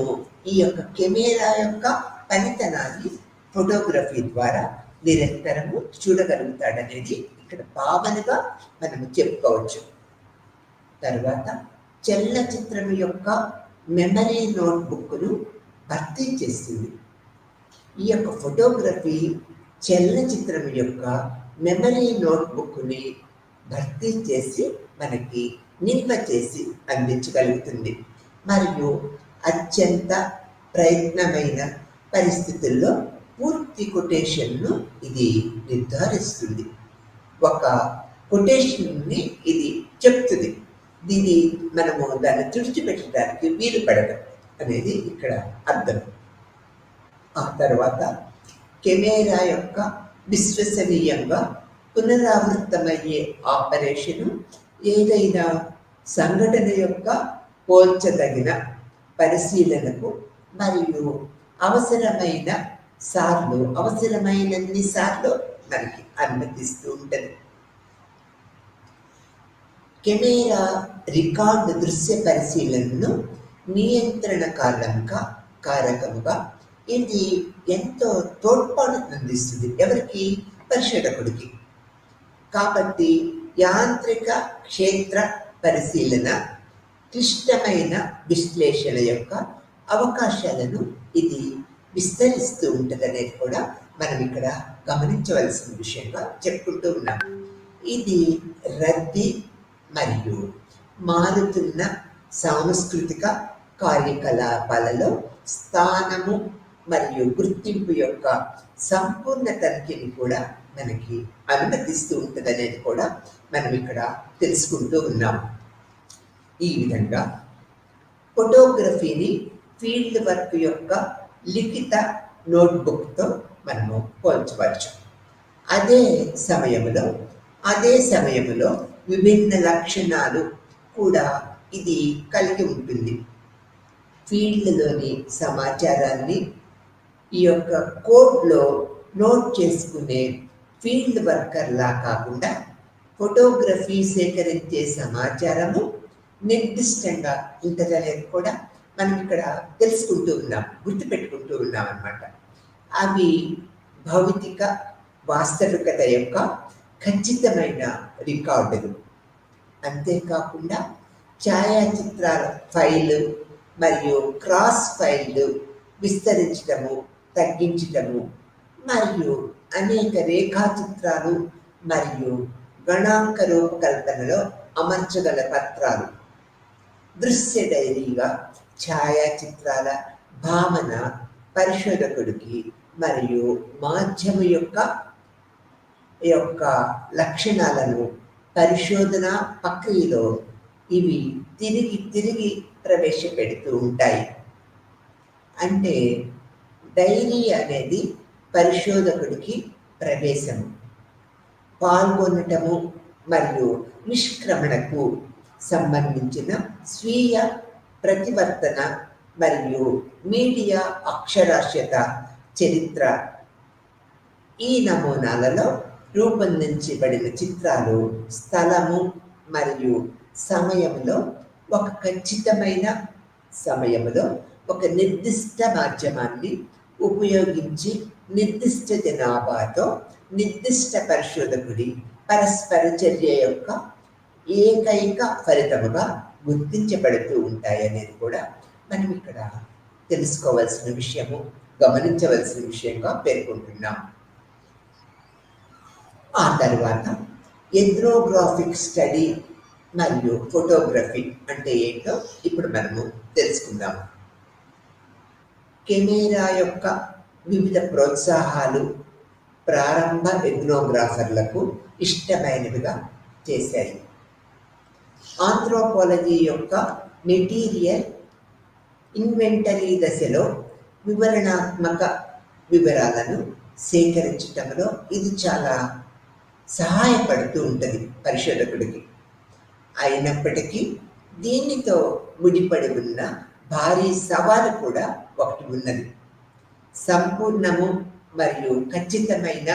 ఈ యొక్క కెమెరా యొక్క పనితనాన్ని ఫోటోగ్రఫీ ద్వారా నిరంతరము చూడగలుగుతాడనేది ఇక్కడ భావనగా మనము చెప్పుకోవచ్చు. తర్వాత చలనచిత్రం యొక్క మెమరీ నోట్బుక్ను భర్తీ చేస్తుంది. ఈ యొక్క ఫోటోగ్రఫీ చలనచిత్రం యొక్క మెమరీ నోట్బుక్ని భర్తీ చేసి మనకి నిల్వ చేసి అందించగలుగుతుంది. మరియు అత్యంత ప్రయత్నమైన పరిస్థితుల్లో పూర్తి కొటేషన్ను ఇది నిర్ధారిస్తుంది. ఒక కొటేషన్ని ఇది చెప్తుంది. దీన్ని మనము దాన్ని తుడిచిపెట్టడానికి వీలు పడదు అనేది ఇక్కడ అర్థం. ఆ తర్వాత కెమెరా యొక్క విశ్వసనీయంగా పునరావృతమయ్యే ఆపరేషను ఏదైనా సంఘటన యొక్క పోల్చదగిన పరిశీలనకు మరియు అవసరమైనన్ని సార్లు మనకి అనుమతిస్తూ ఉంటుంది. కెమెరా రికార్డు దృశ్య పరిశీలనను నియంత్రణ కారకముగా ఇది ఎంతో తోడ్పాటు అందిస్తుంది. ఎవరికి? పరిశోధకుడికి. కాబట్టి యాంత్రిక క్షేత్ర పరిశీలన, క్లిష్టమైన విశ్లేషణ యొక్క అవకాశాలను ఇది విస్తరిస్తూ ఉంటుంది అనేది కూడా మనం ఇక్కడ గమనించవలసిన విషయంగా చెప్పుకుంటూ ఉన్నాం. ఇది రద్దీ మరియు మారుతున్న సాంస్కృతిక కార్యకలాపాలలో స్థానము మరియు గుర్తింపు యొక్క సంపూర్ణ తనిఖీని కూడా మనకి అనుమతిస్తూ ఉంటుంది అనేది కూడా మనం ఇక్కడ తెలుసుకుంటూ ఉన్నాం. ఈ విధంగా ఫోటోగ్రఫీని ఫీల్డ్ వర్క్ యొక్క లిఖిత నోట్బుక్తో మనము పోల్చవచ్చు. అదే సమయంలో విభిన్న లక్షణాలు కూడా ఇది కలిగి ఉంటుంది. ఫీల్డ్లోని సమాచారాన్ని ఈ యొక్క కోడ్లో నోట్ చేసుకునే ఫీల్డ్ వర్కర్లా కాకుండా ఫోటోగ్రఫీ సేకరించే సమాచారము నిర్దిష్టంగా ఉంటుందనేది కూడా మనం ఇక్కడ తెలుసుకుంటూ ఉన్నాం, గుర్తుపెట్టుకుంటూ ఉన్నాం అన్నమాట. అవి భౌతిక వాస్తవికత యొక్క ఖచ్చితమైన రికార్డులు. అంతేకాకుండా ఛాయాచిత్రాల ఫైలు మరియు క్రాస్ ఫైళ్ళు విస్తరించటము, తగ్గించటము మరియు అనేక రేఖాచిత్రాలు మరియు గణాంక రూపకల్పనలో అమర్చగల పత్రాలు. దృశ్య డైరీగా ఛాయాచిత్రాల భావన పరిశోధకుడికి మరియు మాధ్యమ యొక్క లక్షణాలను పరిశోధన ప్రక్రియలో ఇవి తిరిగి ప్రవేశపెడుతూ ఉంటాయి. అంటే డైరీ అనేది పరిశోధకుడికి ప్రవేశము, పాల్గొనటము మరియు నిష్క్రమణకు సంబంధించిన స్వీయ ప్రతివర్తన మరియు మీడియా అక్షరాస్యత చరిత్ర. ఈ నమూనాలలో రూపొందించబడిన చిత్రాలు స్థలము మరియు సమయంలో ఒక ఖచ్చితమైన సమయంలో ఒక నిర్దిష్ట మాధ్యమాన్ని ఉపయోగించి నిర్దిష్ట జనాభాతో నిర్దిష్ట పరిశోధకుడి పరస్పర చర్య యొక్క ఏకైక ఫలితముగా గుర్తించబడుతూ ఉంటాయనేది కూడా మనం ఇక్కడ తెలుసుకోవాల్సిన విషయము, గమనించవలసిన విషయంగా పేర్కొంటున్నాం. ఆ తర్వాత ఎథ్నోగ్రాఫిక్ స్టడీ మరియు ఫోటోగ్రఫీ అంటే ఏంటో ఇప్పుడు మనము తెలుసుకుందాం. కెమెరా యొక్క వివిధ ప్రోత్సాహాలు ప్రారంభ ఎథ్నోగ్రాఫర్లకు ఇష్టమైనవిగా చేశాయి. ఆంథ్రోపాలజీ యొక్క మెటీరియల్ ఇన్వెంటరీ దశలో వివరణాత్మక వివరాలను సేకరించడంలో ఇది చాలా సహాయపడుతూ ఉంటుంది పరిశోధకుడికి. అయినప్పటికీ దీనితో ముడిపడి ఉన్న భారీ సవాలు కూడా ఒకటి ఉన్నది. సంపూర్ణము మరియు ఖచ్చితమైన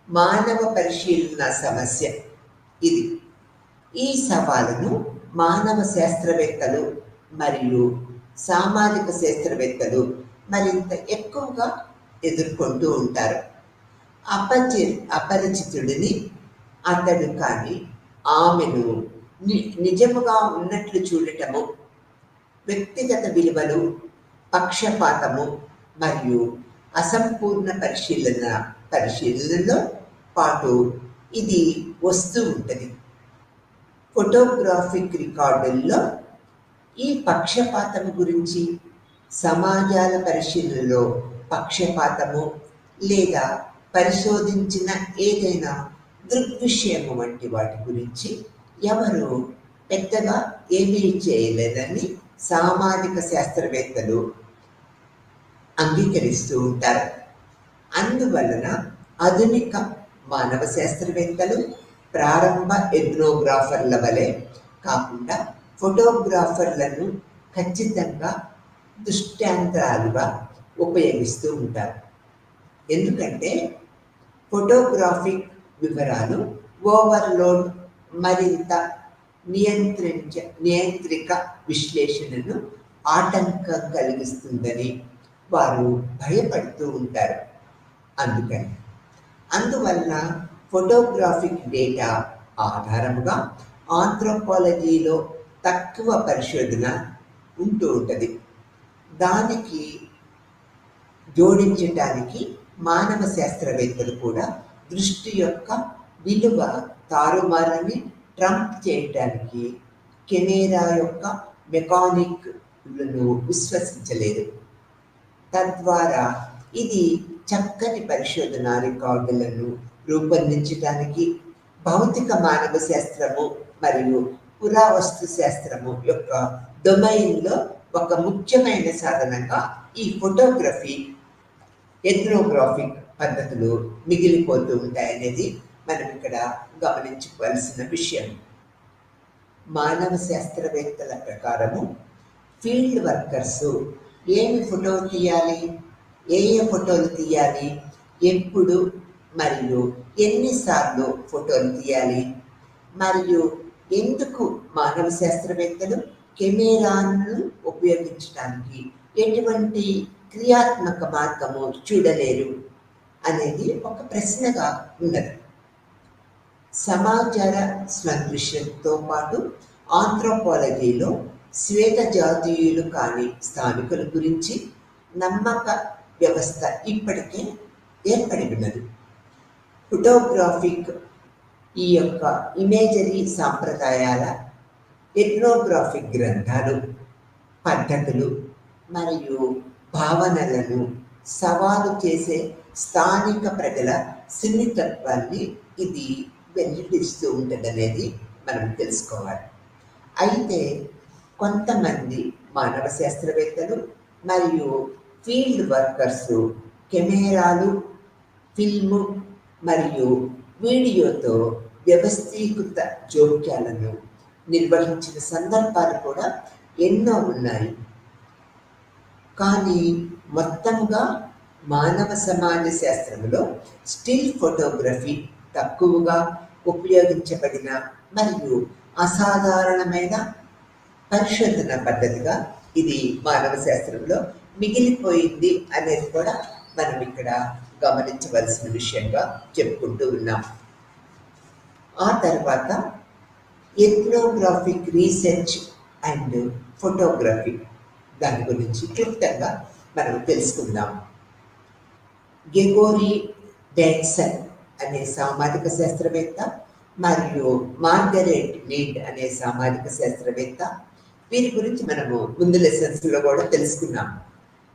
మానవ పరిశీలన సమస్య ఇది. ఈ సవాలును మానవ శాస్త్రవేత్తలు మరియు సామాజిక శాస్త్రవేత్తలు మరింత ఎక్కువగా ఎదుర్కొంటూ ఉంటారు. అపరిచితుడిని అతడు కానీ ఆమెను నిజముగా ఉన్నట్లు చూడటము, వ్యక్తిగత విలువలు, పక్షపాతము మరియు అసంపూర్ణ పరిశీలనలో పాటు ఇది వస్తూ ఉంటుంది. ఫోటోగ్రాఫిక్ రికార్డుల్లో ఈ పక్షపాతము గురించి, సమాజాల పరిశీలనలో పక్షపాతము లేదా పరిశోధించిన ఏదైనా దృగ్విషయము వంటి వాటి గురించి ఎవరు పెద్దగా ఏమీ చేయలేదని సామాజిక శాస్త్రవేత్తలు అంగీకరిస్తూ ఉంటారు. అందువలన ఆధునిక మానవ శాస్త్రవేత్తలు ప్రారంభ ఎథ్నోగ్రాఫర్ల వలె కాకుండా ఫోటోగ్రాఫర్లను ఖచ్చితంగా దృష్టాంతరాలుగా ఉపయోగిస్తూ ఉంటారు. ఎందుకంటే ఫోటోగ్రాఫిక్ వివరాలు ఓవర్లోడ్ మరింత నియంత్రిక విశ్లేషణను ఆటంకం కలిగిస్తుందని వారు భయపడుతూ ఉంటారు. అందువల్ల ఫోటోగ్రాఫిక్ డేటా ఆధారంగా ఆంథ్రోపాలజీలో తక్కువ పరిశోధన ఉంటూ ఉంటుంది. దానికి జోడించడానికి మానవ శాస్త్రవేత్తలు కూడా దృష్టి యొక్క విలువ తారుమారని ట్రంప్ చేయడానికి కెమెరా యొక్క మెకానిక్లను విశ్వసించలేదు. తద్వారా ఇది చక్కని పరిశోధన రికార్డులను రూపొందించడానికి భౌతిక మానవ శాస్త్రము మరియు పురావస్తు శాస్త్రము యొక్క డొమైన్లో ఒక ముఖ్యమైన సాధనంగా ఈ ఫోటోగ్రఫీ, ఎథ్నోగ్రాఫిక్ పద్ధతులు మిగిలిపోతూ ఉంటాయనేది మనం ఇక్కడ గమనించుకోవాల్సిన విషయం. మానవ శాస్త్రవేత్తల ప్రకారము ఫీల్డ్ వర్కర్స్ ఏమి ఫోటో తీయాలి, ఏ ఫోటోలు తీయాలి, ఎప్పుడు మరియు ఎన్నిసార్లు ఫోటోలు తీయాలి, మరియు ఎందుకు మానవ శాస్త్రవేత్తలు కెమెరాను ఉపయోగించడానికి ఎటువంటి క్రియాత్మక మార్గము చూడలేరు అనేది ఒక ప్రశ్నగా ఉన్నది. సమాచార సందృశ్యంతో పాటు ఆంథ్రోపాలజీలో శ్వేత జాతీయులు కాని స్థానికుల గురించి నమ్మక వ్యవస్థ ఇప్పటికే ఏర్పడి ఉన్నది. ఫోటోగ్రాఫిక్ ఈ యొక్క ఇమేజరీ సాంప్రదాయాల ఎథ్నోగ్రాఫిక్ గ్రంథాలు, పద్ధతులు మరియు భావనలను సవాలు చేసే స్థానిక ప్రజల సున్నితత్వాన్ని ఇది వెల్లడిస్తూ ఉంటుందనేది మనం తెలుసుకోవాలి. అయితే కొంతమంది మానవ శాస్త్రవేత్తలు మరియు ఫీల్డ్ వర్కర్స్ కెమెరాలు, ఫిల్ము మరియు వీడియోతో వ్యవస్థీకృత జోక్యాలను నిర్వహించిన సందర్భాలు కూడా ఎన్నో ఉన్నాయి. కానీ మొత్తంగా మానవ సమాజ శాస్త్రంలో స్టిల్ ఫోటోగ్రఫీ తక్కువగా ఉపయోగించబడిన మరియు అసాధారణమైన పరిశోధన పద్ధతిగా ఇది మానవ శాస్త్రంలో మిగిలిపోయింది అనేది కూడా మనం ఇక్కడ గమనించవలసిన విషయంగా చెప్పుకుంటూ ఉన్నాం. ఆ తర్వాత ఎథ్నోగ్రాఫిక్ రీసెర్చ్ అండ్ ఫోటోగ్రఫీ, దాని గురించి క్లుప్తంగా మనం తెలుసుకుందాం. గ్రెగోరీ డాడ్సన్ అనే సామాజిక శాస్త్రవేత్త మరియు మార్గరెట్ మీడ్ అనే సామాజిక శాస్త్రవేత్త, వీరి గురించి మనము ముందు లెసన్స్లో కూడా తెలుసుకున్నాం.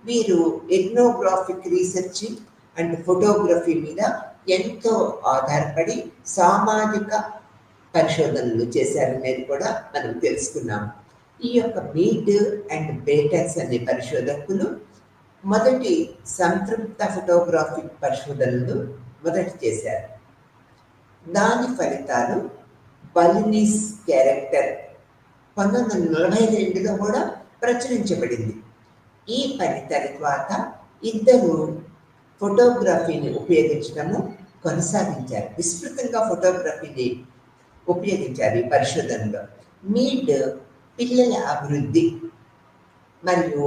వీరు ఎథ్నోగ్రాఫిక్ రీసెర్చ్ అండ్ ఫోటోగ్రఫీ మీద ఎంతో ఆధారపడి సామాజిక పరిశోధనలు చేశారనేది కూడా మనం తెలుసుకున్నాం. ఈ యొక్క మీడ్ అండ్ బేటన్స్ అనే పరిశోధకులు మొదటి సంతృప్త ఫోటోగ్రాఫిక్ పరిశోధనలు చేశారు. దాని ఫలితాలు బలినీస్ క్యారెక్టర్ 1942లో కూడా ప్రచురించబడింది. ఈ పని తర్వాత ఇద్దరు ఫోటోగ్రఫీని ఉపయోగించడము కొనసాగించారు. విస్తృతంగా ఫోటోగ్రఫీని ఉపయోగించారు ఈ పరిశోధనలో. మీడ్ పిల్లల అభివృద్ధి మరియు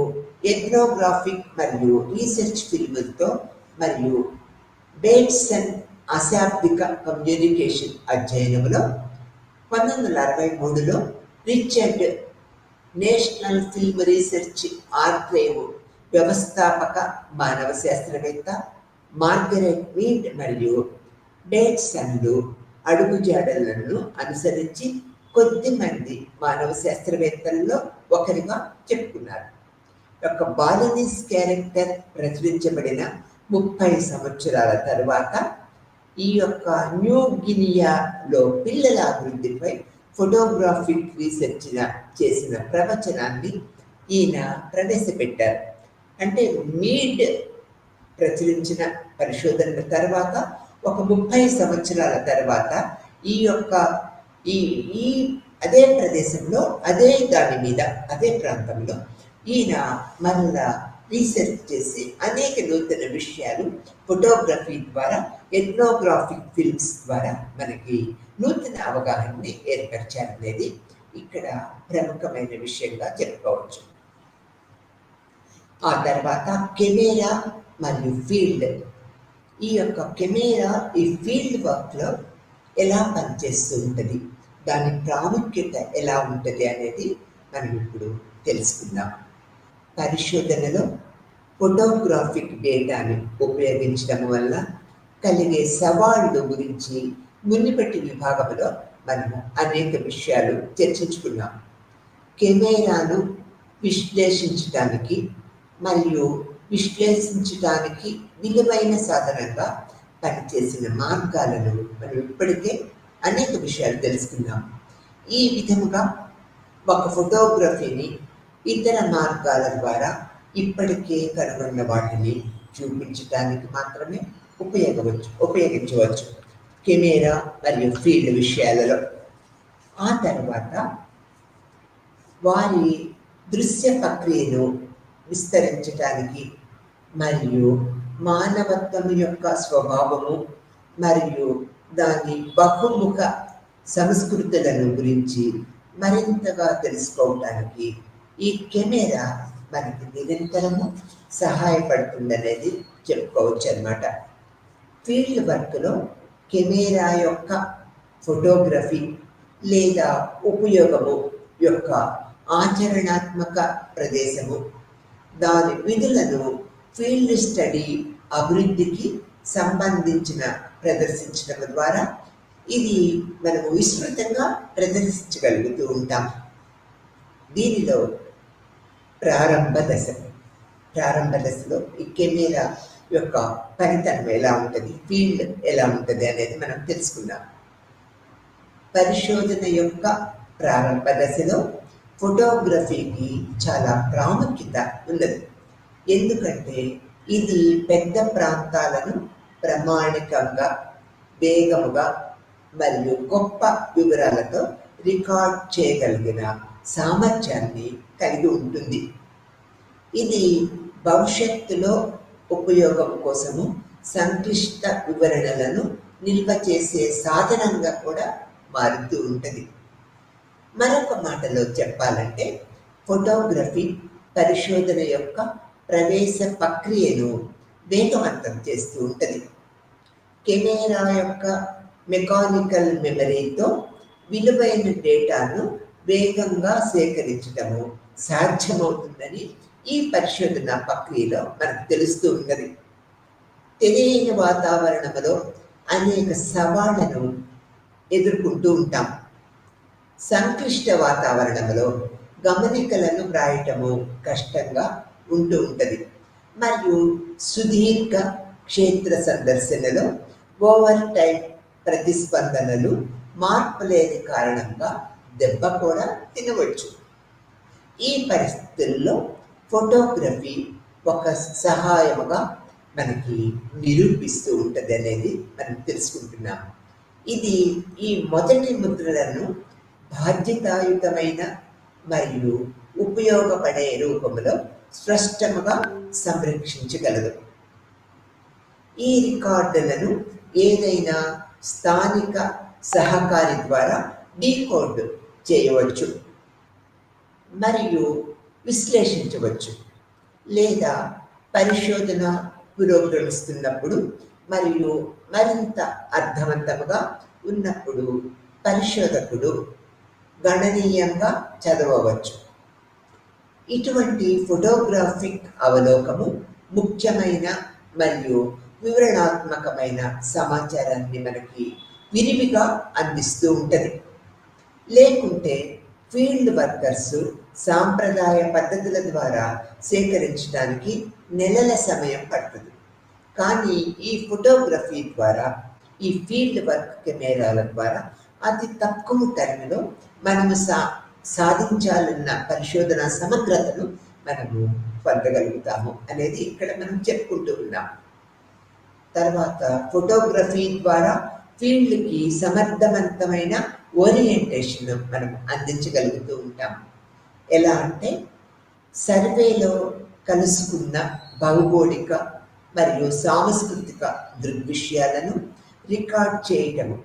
ఎథ్నోగ్రాఫిక్ మరియు రీసెర్చ్ ఫిల్ములతో మరియు డేట్సన్ అశాబ్దిక కమ్యూనికేషన్ అధ్యయనంలో 1963లో Richard National Film Research Archive వ్యవస్థాపక మానవ శాస్త్రవేత్త మార్గరెట్ మీడ్ మరియు డేట్సన్లు అడుగుజాడలను అనుసరించి కొద్దిమంది మానవ శాస్త్రవేత్తల్లో ఒకరిగా చెప్పుకున్నారు. ఒక బాలనీస్ క్యారెక్టర్ ప్రచురించబడిన 30 సంవత్సరాల తరువాత ఈ యొక్క న్యూ గినియాలో పిల్లల అభివృద్ధిపై ఫోటోగ్రాఫిక్ రీసెర్చ్ చేసిన ప్రవచనాన్ని ఈయన ప్రవేశపెట్టారు. అంటే మీడ్ ప్రచురించిన పరిశోధనల తర్వాత ఒక 30 సంవత్సరాల తర్వాత ఈ యొక్క ఈ అదే ప్రదేశంలో అదే ప్రాంతంలో ఈయన మరలా రీసెర్చ్ చేసి అనేక నూతన విషయాలు ఫోటోగ్రఫీ ద్వారా, ఎథ్నోగ్రాఫిక్ ఫిల్మ్స్ ద్వారా మనకి నూతన అవగాహనని ఏర్పరిచారనేది ఇక్కడ ప్రముఖమైన విషయంగా చెప్పుకోవచ్చు. ఆ తర్వాత కెమెరా మరియు ఫీల్డ్, ఈ యొక్క కెమెరా ఈ ఫీల్డ్ వర్క్లో ఎలా పనిచేస్తూ ఉంటుంది, దాని ప్రాముఖ్యత ఎలా ఉంటుంది అనేది మనం ఇప్పుడు తెలుసుకుందాం. పరిశోధనలో ఫోటోగ్రాఫిక్ డేటాను ఉపయోగించడం వల్ల కలిగే సవాళ్ళు గురించి మునుపటి విభాగంలో మనము అనేక విషయాలు చర్చించుకున్నాం. కెమెరాను విశ్లేషించడానికి మరియు విశ్లేషించడానికి విలువైన సాధనంగా పనిచేసిన మార్గాలను మనం ఇప్పటికే అనేక విషయాలు తెలుసుకున్నాం. ఈ విధముగా ఒక ఫోటోగ్రఫీని ఇతర మార్గాల ద్వారా ఇప్పటికే కనుగొన్న వాటిని చూపించడానికి మాత్రమే ఉపయోగించవచ్చు కెమెరా మరియు ఫీల్డ్ విషయాలలో. ఆ తర్వాత వారి దృశ్య ప్రక్రియను విస్తరించడానికి మరియు మానవత్వం యొక్క స్వభావము మరియు దాని బహుముఖ సంస్కృతులను గురించి మరింతగా తెలుసుకోవడానికి ఈ కెమెరా మనకి నిరంతరము సహాయపడుతుందనేది చెప్పుకోవచ్చు అన్నమాట. ఫీల్డ్ వర్క్లో కెమెరా యొక్క ఫోటోగ్రఫీ లేదా ఉపయోగము యొక్క ఆచరణాత్మక ప్రదేశము, దాని విధులను ఫీల్డ్ స్టడీ అభివృద్ధికి సంబంధించిన ప్రదర్శించడం ద్వారా ఇది మనము విస్తృతంగా ప్రదర్శించగలుగుతూ ఉంటాం. దీనిలో ప్రారంభ దశలో ఈ కెమెరా యొక్క పనితనం ఎలా ఉంటుంది, ఫీల్డ్ ఎలా ఉంటుంది అనేది మనం తెలుసుకుందాం. పరిశోధన యొక్క ప్రారంభ దశలో ఫోటోగ్రఫీకి చాలా ప్రాముఖ్యత ఉన్నది. ఎందుకంటే ఇది పెద్ద ప్రాంతాలను ప్రామాణికంగా, వేగముగా మరియు గొప్ప వివరాలతో రికార్డ్ చేయగలిగిన సామర్థ్యాన్ని కలిగి ఉంటుంది. ఇది భవిష్యత్తులో ఉపయోగం కోసము సంక్లిష్ట వివరణలను నిల్వ చేసే సాధనంగా కూడా మారుతూ ఉంటుంది. మరొక మాటలో చెప్పాలంటే ఫోటోగ్రఫీ పరిశోధన యొక్క ప్రవేశ ప్రక్రియను వేగవంతం చేస్తూ ఉంటుంది. కెమెరా యొక్క మెకానికల్ మెమరీతో విలువైన డేటాను వేగంగా సేకరించడము సాధ్యమవుతుందని ఈ పరిశోధన ప్రక్రియలో మనకు తెలుస్తూ ఉన్నది. తెలియని వాతావరణంలో అనేక సవాళ్లను ఎదుర్కొంటూ ఉంటాం. సంక్లిష్ట వాతావరణంలో గమనికలను వ్రాయటము కష్టంగా ఉంటూ ఉంటుంది. మరియు సుదీర్ఘ క్షేత్ర సందర్శనలో ఓవర్ టైం ప్రతిస్పందనలు మార్పు లేని కారణంగా దెబ్బ కూడా తినవచ్చు. ఈ పరిస్థితుల్లో ఫోటోగ్రఫీ ఒక సహాయముగా మనకి నిరూపిస్తూ ఉంటుంది అనేది మనం తెలుసుకుంటున్నాం. ఇది ఈ మొదటి ముద్రలను బాధ్యతాయుతమైన మరియు ఉపయోగపడే రూపంలో స్పష్టముగా సంరక్షించగలదు. ఈ రికార్డులను ఏదైనా స్థానిక సహకారి ద్వారా డీకోడ్ చేయవచ్చు మరియు విశ్లేషించవచ్చు, లేదా పరిశోధన పురోగమిస్తున్నప్పుడు మరియు మరింత అర్థవంతముగా ఉన్నప్పుడు పరిశోధకుడు గణనీయంగా చదవవచ్చు. ఇటువంటి ఫోటోగ్రాఫిక్ అవలోకము ముఖ్యమైన మరియు వివరణాత్మకమైన సమాచారాన్ని మనకి విరివిగా అందిస్తూ ఉంటుంది. లేకుంటే ఫీల్డ్ వర్కర్స్ సాంప్రదాయ పద్ధతుల ద్వారా సేకరించడానికి నెలల సమయం పడుతుంది. కానీ ఈ ఫోటోగ్రఫీ ద్వారా, ఈ ఫీల్డ్ వర్క్ కెమెరాల ద్వారా అతి తక్కువ టైంలో మనము సాధించాలన్న పరిశోధన సమగ్రతను మనము పొందగలుగుతాము అనేది ఇక్కడ మనం చెప్పుకుంటూ ఉన్నాం. తర్వాత ఫోటోగ్రఫీ ద్వారా ఫీల్డ్కి సమర్థవంతమైన ఓరియంటేషన్ మనం అందించగలుగుతూ ఉంటాం. ఎలా అంటే సర్వేలో కలుసుకున్న భౌగోళిక మరియు సాంస్కృతిక దృగ్విషయాలను రికార్డ్ చేయటము.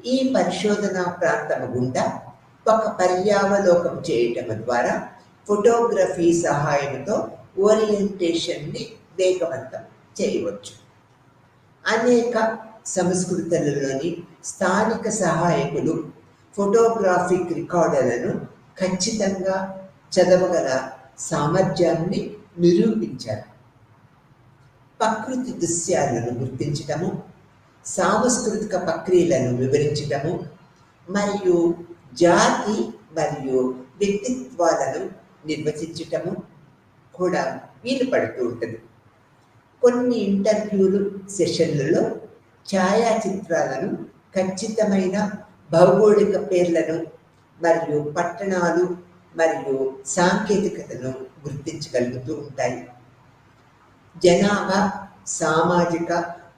ఈ పరిశోధనా ప్రాంతము గుండా ఒక పర్యావలోకం చేయటం ద్వారా ఫోటోగ్రఫీ సహాయంతో ఓరియంటేషన్ని వేగవంతం చేయవచ్చు. అనేక సంస్కృతులలోని స్థానిక సహాయకులు ఫోటోగ్రాఫిక్ రికార్డులను ఖచ్చితంగా చదవగల సామర్థ్యాన్ని నిరూపించారు. ప్రకృతి దృశ్యాలను గుర్తించటము, సాంస్కృతిక ప్రక్రియలను వివరించటము మరియు జాతి మరియు వ్యక్తిత్వాలను నిర్వచించటము కూడా వీలు పడుతూ ఉంటుంది. కొన్ని ఇంటర్వ్యూలు సెషన్లలో ఛాయాచిత్రాలను ఖచ్చితమైన భౌగోళిక పేర్లను మరియు పట్టణాలు మరియు సాంకేతికతను గుర్తించగలుగుతూ ఉంటాయి. జనాభా, సామాజిక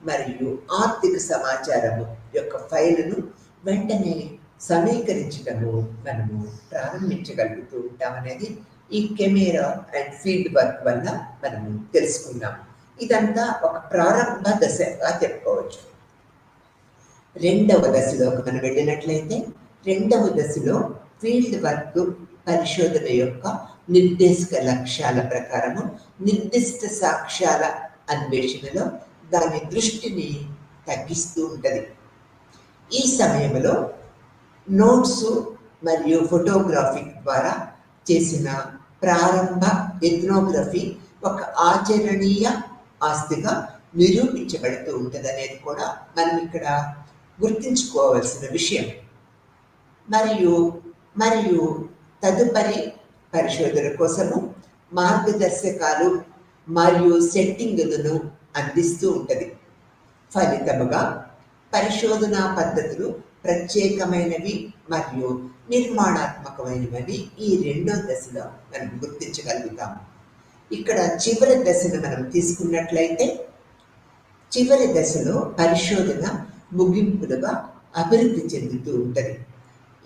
మరియు ఆర్థిక సమాచారము యొక్క ఫైలును వెంటనే సమీకరించడము మనము ప్రారంభించగలుగుతూ ఉంటామనేది ఈ కెమెరా అండ్ ఫీల్డ్ వర్క్ వల్ల మనము తెలుసుకున్నాం. ఇదంతా ఒక ప్రారంభ దశగా చెప్పుకోవచ్చు. రెండవ దశలోకి మనం వెళ్ళినట్లయితే, రెండవ దశలో ఫీల్డ్ వర్క్ పరిశోధన యొక్క నిర్దేశక లక్ష్యాల ప్రకారము నిర్దిష్ట సాక్ష్యాల అన్వేషణలో దాని దృష్టిని తగ్గిస్తూ ఉంటుంది. ఈ సమయంలో నోట్స్ మరియు ఫోటోగ్రాఫిక్ ద్వారా చేసిన ప్రారంభ ఎథ్నోగ్రఫీ ఒక ఆచరణీయ ఆస్తిగా నిరూపించబడుతూ ఉంటుంది అనేది కూడా మనం ఇక్కడ గుర్తుంచుకోవాల్సిన విషయం. మరియు తదుపరి పరిశోధన కోసము మార్గదర్శకాలు మరియు సెట్టింగులను అందిస్తూ ఉంటుంది. ఫలితముగా పరిశోధనా పద్ధతులు ప్రత్యేకమైనవి మరియు నిర్మాణాత్మకమైనవి ఈ రెండో దశలో మనం గుర్తించగలుగుతాము. ఇక్కడ చివరి దశను మనం తీసుకున్నట్లయితే, చివరి దశలో పరిశోధన ముగింపులుగా అభివృద్ధి చెందుతూ ఉంటుంది.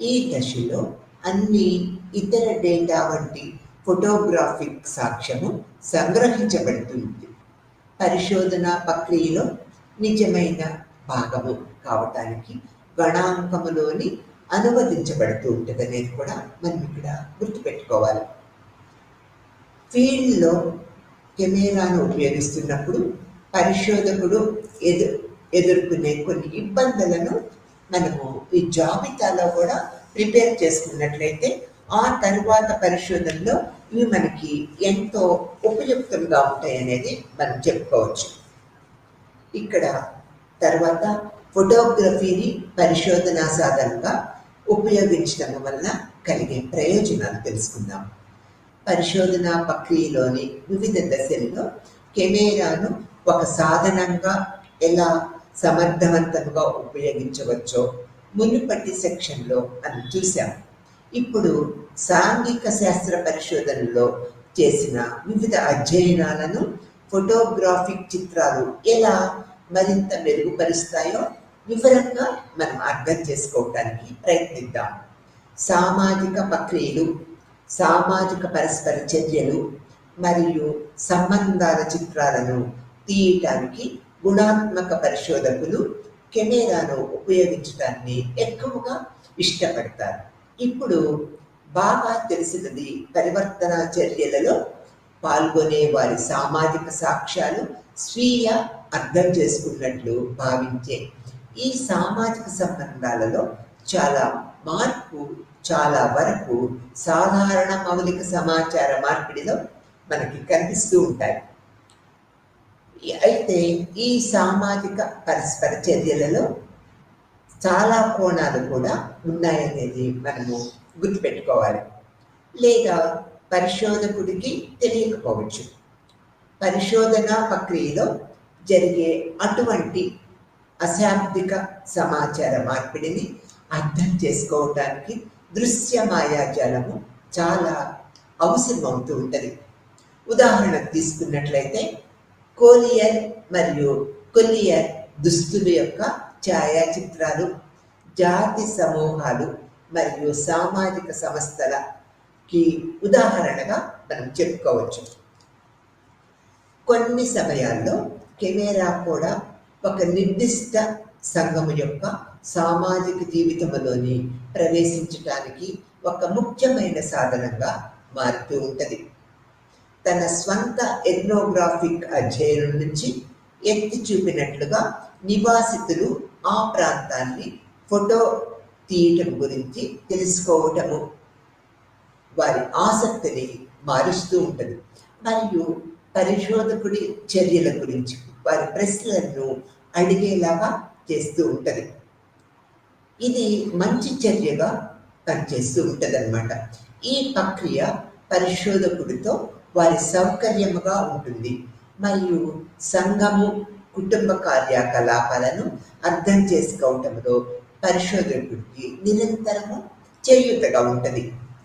ఈ దశలో అన్ని ఇతర డేటా వంటి ఫోటోగ్రాఫిక్ సాక్ష్యము సంగ్రహించబడుతుంది. పరిశోధన ప్రక్రియలో నిజమైన భాగము కావటానికి గణాంకములోని అనువదించబడుతూ ఉంటుంది అనేది కూడా మనం ఇక్కడ గుర్తుపెట్టుకోవాలి. ఫీల్డ్లో కెమెరాను ఉపయోగిస్తున్నప్పుడు పరిశోధకుడు ఎదుర్కొనే కొన్ని ఇబ్బందులను మనము ఈ జాబితాలో కూడా ప్రిపేర్ చేసుకున్నట్లయితే ఆ తరువాత పరిశోధనలో ఇవి మనకి ఎంతో ఉపయుక్తంగా ఉంటాయి అనేది మనం చెప్పుకోవచ్చు. ఇక్కడ తర్వాత ఫోటోగ్రఫీని పరిశోధనా సాధనంగా ఉపయోగించడం వల్ల కలిగే ప్రయోజనాలు తెలుసుకుందాం. పరిశోధనా ప్రక్రియలోని వివిధ దశల్లో కెమెరాను ఒక సాధనంగా ఎలా సమర్థవంతంగా ఉపయోగించవచ్చో మునుపటి సెక్షన్లో మనం చూసాం. ఇప్పుడు సాంఘిక శాస్త్ర పరిశోధనలో చేసిన వివిధ అధ్యయనాలను ఫోటోగ్రాఫిక్ చిత్రాలు ఎలా మరింత మెరుగుపరుస్తాయో వివరంగా మనం అర్థం చేసుకోవడానికి ప్రయత్నిద్దాం. సామాజిక ప్రక్రియలు, సామాజిక పరస్పర చర్యలు మరియు సంబంధాల చిత్రాలను తీయటానికి గుణాత్మక పరిశోధకులు కెమెరాను ఉపయోగించడాన్ని ఎక్కువగా ఇష్టపడతారు. ఇప్పుడు బాగా తెలిసినది పరివర్తన చర్యలలో పాల్గొనే వారి సామాజిక సాక్ష్యాలు స్వీయ అర్థం చేసుకున్నట్లు భావించే ఈ సామాజిక సంబంధాలలో చాలా వరకు సాధారణ మౌలిక సమాచార మార్పిడిలో మనకి కనిపిస్తూ ఉంటాయి. అయితే ఈ సామాజిక పరస్పర చర్యలలో చాలా కోణాలు కూడా ఉన్నాయనేది మనము గుర్తుపెట్టుకోవాలి. లేదా పరిశోధకుడికి తెలియకపోవచ్చు. పరిశోధనా ప్రక్రియలో జరిగే అటువంటి అశాబ్దిక సమాచార మార్పిడిని అర్థం చేసుకోవడానికి దృశ్య మాయాజాలము చాలా అవసరమవుతూ ఉంటుంది. ఉదాహరణకు తీసుకున్నట్లయితే కోలియర్ మరియు కొల్లియర్ దుస్తుల యొక్క ఛాయాచిత్రాలు జాతి సమూహాలు మరియు సామాజిక సంస్థలకి ఉదాహరణగా మనం చెప్పుకోవచ్చు. కొన్ని సమయాల్లో కెమెరా కూడా ఒక నిర్దిష్ట సంఘము యొక్క సామాజిక జీవితంలోని ప్రవేశించడానికి ఒక ముఖ్యమైన సాధనంగా మారుతూ ఉంటుంది. తన స్వంత ఎథ్నోగ్రాఫిక్ అధ్యయనం నుంచి ఎత్తి చూపినట్లుగా నివాసితులు ఆ ప్రాంతాన్ని ఫోటో తీయటం గురించి తెలుసుకోవటము వారి ఆసక్తిని మారుస్తూ ఉంటుంది. మరియు పరిశోధకుడి చర్యల గురించి వారి ప్రశ్నలను అడిగేలాగా చేస్తూ ఉంటుంది. ఇది మంచి చర్యగా పనిచేస్తూ ఉంటుంది అన్నమాట. ఈ ప్రక్రియ పరిశోధకుడితో వారి సౌకర్యముగా ఉంటుంది మరియు సంఘము కుటుంబ కార్యకలాపాలను అర్థం చేసుకోవటంలో పరిశోధకుడికి నిరంతరము చేయూతగా ఉంటుంది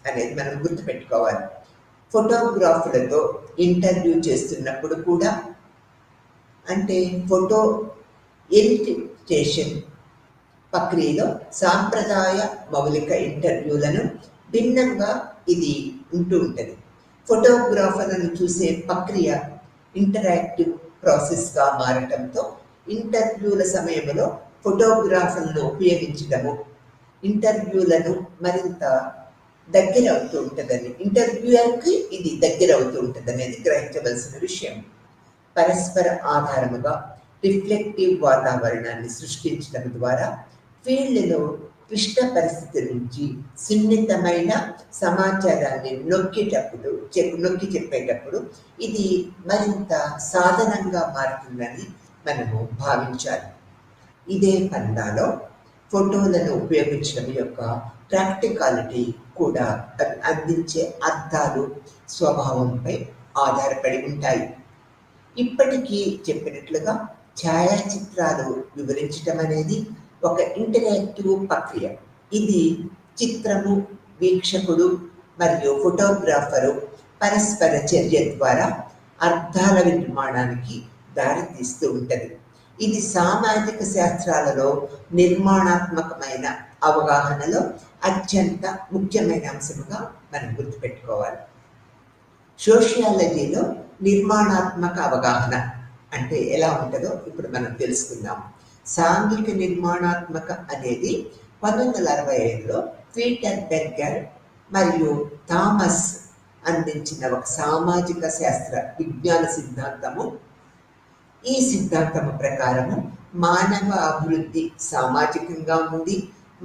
అనేది మనం గుర్తుపెట్టుకోవాలి. ఫోటోగ్రాఫర్లతో ఇంటర్వ్యూ చేస్తున్నప్పుడు కూడా, అంటే ఫోటో ఎడిటేషన్ ప్రక్రియలో సాంప్రదాయ మౌలిక ఇంటర్వ్యూలను భిన్నంగా ఇది ఉంటూ ఉంటుంది. ఫోటోగ్రాఫర్లను చూసే ప్రక్రియ ఇంటరాక్టివ్ ప్రాసెస్గా మారటంతో ఇంటర్వ్యూల సమయంలో ఫోటోగ్రాఫర్లను ఉపయోగించడము ఇంటర్వ్యూలను మరింత దగ్గర అవుతూ ఉంటుందని, ఇంటర్వ్యూయర్కి ఇది దగ్గర అవుతూ ఉంటుంది అనేది గ్రహించవలసిన విషయం. పరస్పర ఆధారముగా రిఫ్లెక్టివ్ వాతావరణాన్ని సృష్టించడం ద్వారా ఫీల్డ్లో క్లిష్ట పరిస్థితి నుంచి సున్నితమైన సమాచారాన్ని నొక్కి చెప్పేటప్పుడు ఇది మరింత సాధనంగా మారుతుందని మనము భావించాలి. ఇదే పండాలో ఫోటోలను ఉపయోగించడం యొక్క ప్రాక్టికాలిటీ కూడా అందించే అర్థాలు స్వభావంపై ఆధారపడి ఉంటాయి. ఇప్పటికీ చెప్పినట్లుగా ఛాయాచిత్రాలు వివరించడం అనేది ఒక ఇంటరాక్టివ్ ప్రక్రియ. ఇది చిత్రము, వీక్షకుడు మరియు ఫోటోగ్రాఫరు పరస్పర చర్య ద్వారా అర్థాల నిర్మాణానికి దారితీస్తూ ఉంటుంది. ఇది సామాజిక శాస్త్రాలలో నిర్మాణాత్మకమైన అవగాహనలో అత్యంత ముఖ్యమైన అంశముగా మనం గుర్తుపెట్టుకోవాలి. సోషియాలజీలో నిర్మాణాత్మక అవగాహన అంటే ఎలా ఉంటుందో ఇప్పుడు మనం తెలుసుకుందాం. సాంఘిక నిర్మాణాత్మక అనేది 1965లో పీటర్ బెర్గర్ మరియు థామస్ అందించిన ఒక సామాజిక శాస్త్ర విజ్ఞాన సిద్ధాంతము. ఈ సిద్ధాంతము ప్రకారము మానవ అభివృద్ధి సామాజికంగా ఉంది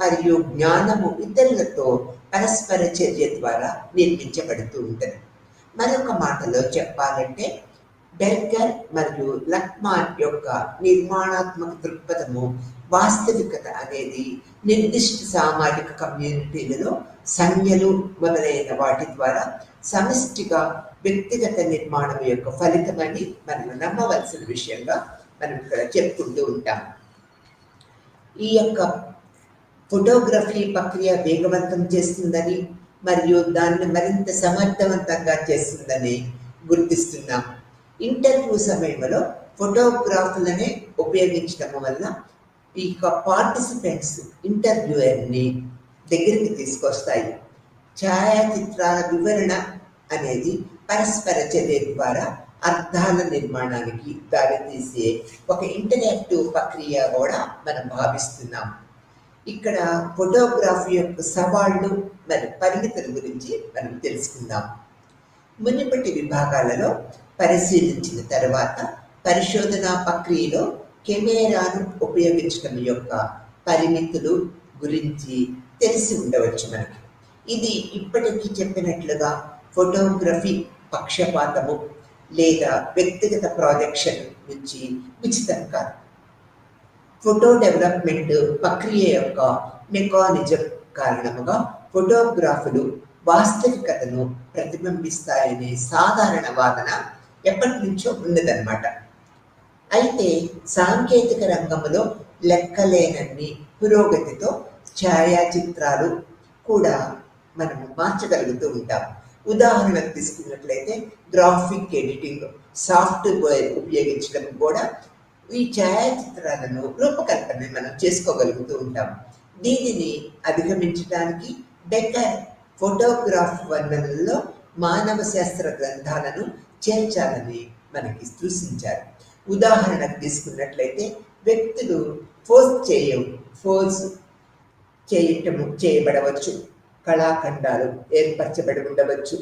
మరియు జ్ఞానము ఇతరులతో పరస్పర చర్య ద్వారా నిర్మించబడుతూ ఉంటుంది. మరొక మాటలో చెప్పాలంటే బెర్గర్ మరియు లక్మాన్ యొక్క నిర్మాణాత్మక దృక్పథము వాస్తవికత అనేది నిర్దిష్ట సామాజిక కమ్యూనిటీలలో సంజ్ఞలు మొదలైన వాటి ద్వారా సమిష్టిగా వ్యక్తిగత నిర్మాణం యొక్క ఫలితమని మనం నమ్మవలసిన విషయంగా మనం ఇక్కడ చెప్పుకుంటూ ఉంటాం. ఈ యొక్క ఫోటోగ్రఫీ ప్రక్రియ వేగవంతం చేస్తుందని మరియు దాన్ని మరింత సమర్థవంతంగా చేస్తుందని గుర్తిస్తున్నాం. ఇంటర్వ్యూ సమయంలో ఫోటోగ్రాఫర్లనే ఉపయోగించడం వల్ల ఈ పార్టిసిపెంట్స్ ఇంటర్వ్యూయర్ని దగ్గరికి తీసుకొస్తాయి. ఛాయాచిత్రాల వివరణ అనేది పరస్పర చర్య ద్వారా అర్థాల నిర్మాణానికి దారితీసే ఒక ఇంటరాక్టివ్ ప్రక్రియ కూడా మనం భావిస్తున్నాం. ఇక్కడ ఫోటోగ్రఫీ యొక్క సవాళ్లు మరియు పరిమితుల గురించి మనం తెలుసుకుందాం. మునుపటి విభాగాలలో పరిశీలించిన తర్వాత పరిశోధనా ప్రక్రియలో కెమెరాను ఉపయోగించడం యొక్క పరిమితులు గురించి తెలిసి ఉండవచ్చు మనకి. ఇది ఇప్పటికీ చెప్పినట్లుగా ఫోటోగ్రఫీ పక్షపాతము లేదా వ్యక్తిగత ప్రాజెక్షన్ నుంచి ఉచితం కాదు. ఫోటో డెవలప్మెంట్ ప్రక్రియ యొక్క మెకానిజం కారణముగా ఫోటోగ్రాఫులు వాస్తవికతను ప్రతిబింబిస్తాయనే సాధారణ వాదన ఎప్పటి నుంచో ఉన్నదన్నమాట. అయితే సాంకేతిక రంగంలో లెక్కలేనన్ని పురోగతితో ఛాయాచిత్రాలు కూడా మనము మార్చగలుగుతూ ఉంటాం. ఉదాహరణకు తీసుకున్నట్లయితే గ్రాఫిక్ ఎడిటింగ్ సాఫ్ట్వేర్ ఉపయోగించడం కూడా ఈ ఛాయాచిత్రాలను రూపకల్పన మనం చేసుకోగలుగుతూ ఉంటాం. దీనిని అధిగమించడానికి బెకర్ ఫోటోగ్రాఫ్ వర్ణనలో మానవ శాస్త్ర గ్రంథాలను చేర్చాలని మనకి సూచించారు. ఉదాహరణకు తీసుకున్నట్లయితే వ్యక్తులు ఫోజ్ చేయబడవచ్చు, కళాఖండాలు ఏర్పరచబడి ఉండవచ్చు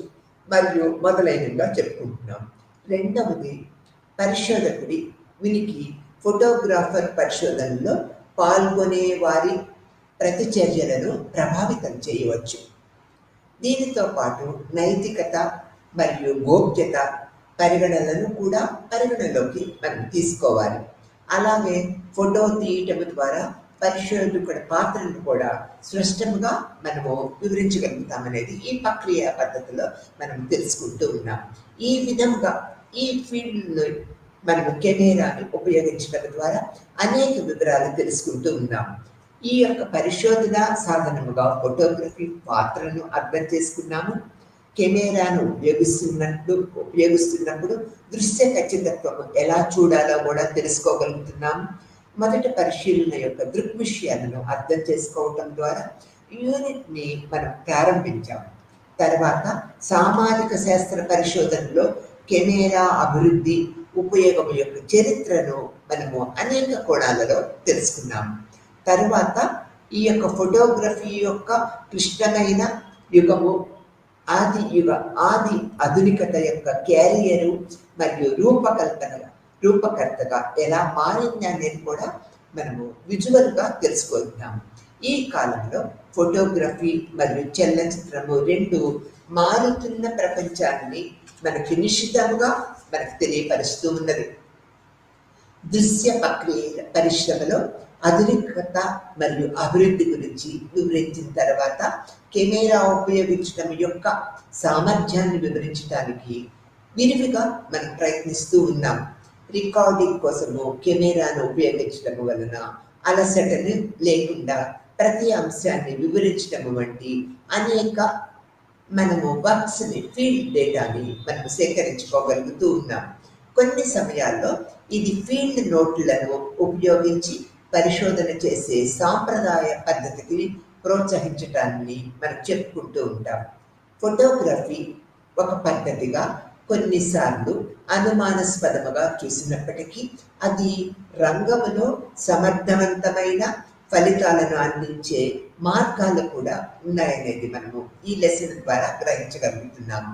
మరియు మొదలైనవిగా చెప్పుకుంటున్నాం. రెండవది పరిశోధకుడి ఉనికి. ఫోటోగ్రాఫర్ పరిశోధనలో పాల్గొనే వారి ప్రతిచర్యలను ప్రభావితం చేయవచ్చు. దీనితో పాటు నైతికత మరియు గోప్యత పరిగణనలను కూడా పరిగణలోకి మనం తీసుకోవాలి. అలాగే ఫోటో తీయటం ద్వారా పరిశోధకుడి పాత్రను కూడా స్పష్టంగా మనము వివరించగలుగుతామనేది ఈ ప్రక్రియ పద్ధతిలో మనం తెలుసుకుంటూ ఉన్నాం. ఈ విధంగా ఈ ఫీల్డ్లో మనము కెమెరాను ఉపయోగించడం ద్వారా అనేక వివరాలు తెలుసుకుంటూ ఉన్నాం. ఈ యొక్క పరిశోధన సాధనముగా ఫోటోగ్రఫీ పాత్రను అర్థం చేసుకున్నాము. కెమెరాను ఉపయోగిస్తున్నప్పుడు దృశ్య ఖచ్చితత్వం ఎలా చూడాలో కూడా తెలుసుకోగలుగుతున్నాము. మొదటి పరిశీలన యొక్క దృగ్విషయాలను అర్థం చేసుకోవటం ద్వారా యూనిట్ని మనం ప్రారంభించాము. తర్వాత సామాజిక శాస్త్ర పరిశోధనలో కెమెరా అభివృద్ధి ఉపయోగం యొక్క చరిత్రను మనము అనేక కోణాలలో తెలుసుకున్నాము. తర్వాత ఈ యొక్క ఫోటోగ్రఫీ యొక్క క్లిష్టమైన యుగము ఆది ఆధునికత యొక్క క్యారియరు మరియు రూపకర్తగా ఎలా మారింది అనేది కూడా మనము విజువల్గా తెలుసుకుంటున్నాము. ఈ కాలంలో ఫోటోగ్రఫీ మరియు చలనచిత్రము రెండు మారుతున్న ప్రపంచాన్ని మనకి నిశ్చితంగా మనకు తెలియపరుస్తూ ఉన్నది. దృశ్య పరిశ్రమలో ఆధునికత మరియు అభివృద్ధి గురించి వివరించిన తర్వాత కెమెరా ఉపయోగించడం యొక్క సామర్థ్యాన్ని వివరించడానికి విరివిగా మనం ప్రయత్నిస్తూ ఉన్నాం. రికార్డింగ్ కోసము కెమెరాను ఉపయోగించడం వలన అలసటను లేకుండా ప్రతి అంశాన్ని వివరించడం వంటి అనేక మనము వర్క్స్ని ఫీల్డ్ డేటాని మనం సేకరించుకోగలుగుతూ ఉన్నాం. కొన్ని సమయాల్లో ఇది ఫీల్డ్ నోట్లను ఉపయోగించి పరిశోధన చేసే సాంప్రదాయ పద్ధతికి ప్రోత్సహించడాన్ని మనం చెప్పుకుంటూ ఉంటాం. ఫోటోగ్రఫీ ఒక పద్ధతిగా కొన్నిసార్లు అనుమానాస్పదముగా చూసినప్పటికీ అది రంగంలో సమర్థవంతమైన ఫలితాలను అందించే మార్గాలు కూడా ఉన్నాయనేది మనము ఈ లెసన్ ద్వారా గ్రహించగలుగుతున్నాము.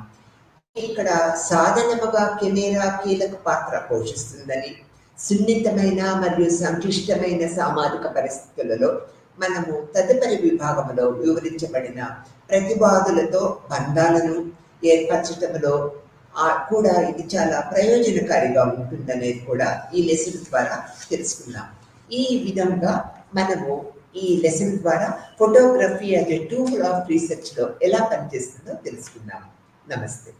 ఇక్కడ సాధనముగా కెమెరా కీలక పాత్ర పోషిస్తుందని, సున్నితమైన మరియు సంక్లిష్టమైన సామాజిక పరిస్థితులలో మనము తదుపరి విభాగంలో వివరించబడిన ప్రతివాదులతో బంధాలను ఏర్పరచటంలో కూడా ఇది చాలా ప్రయోజనకారిగా ఉంటుందనేది కూడా ఈ లెసన్ ద్వారా తెలుసుకున్నాం. ఈ విధంగా మనము ఈ లెసన్ ద్వారా photography as a tool of రీసెర్చ్లో ఎలా పనిచేస్తుందో తెలుసుకున్నాము. నమస్తే.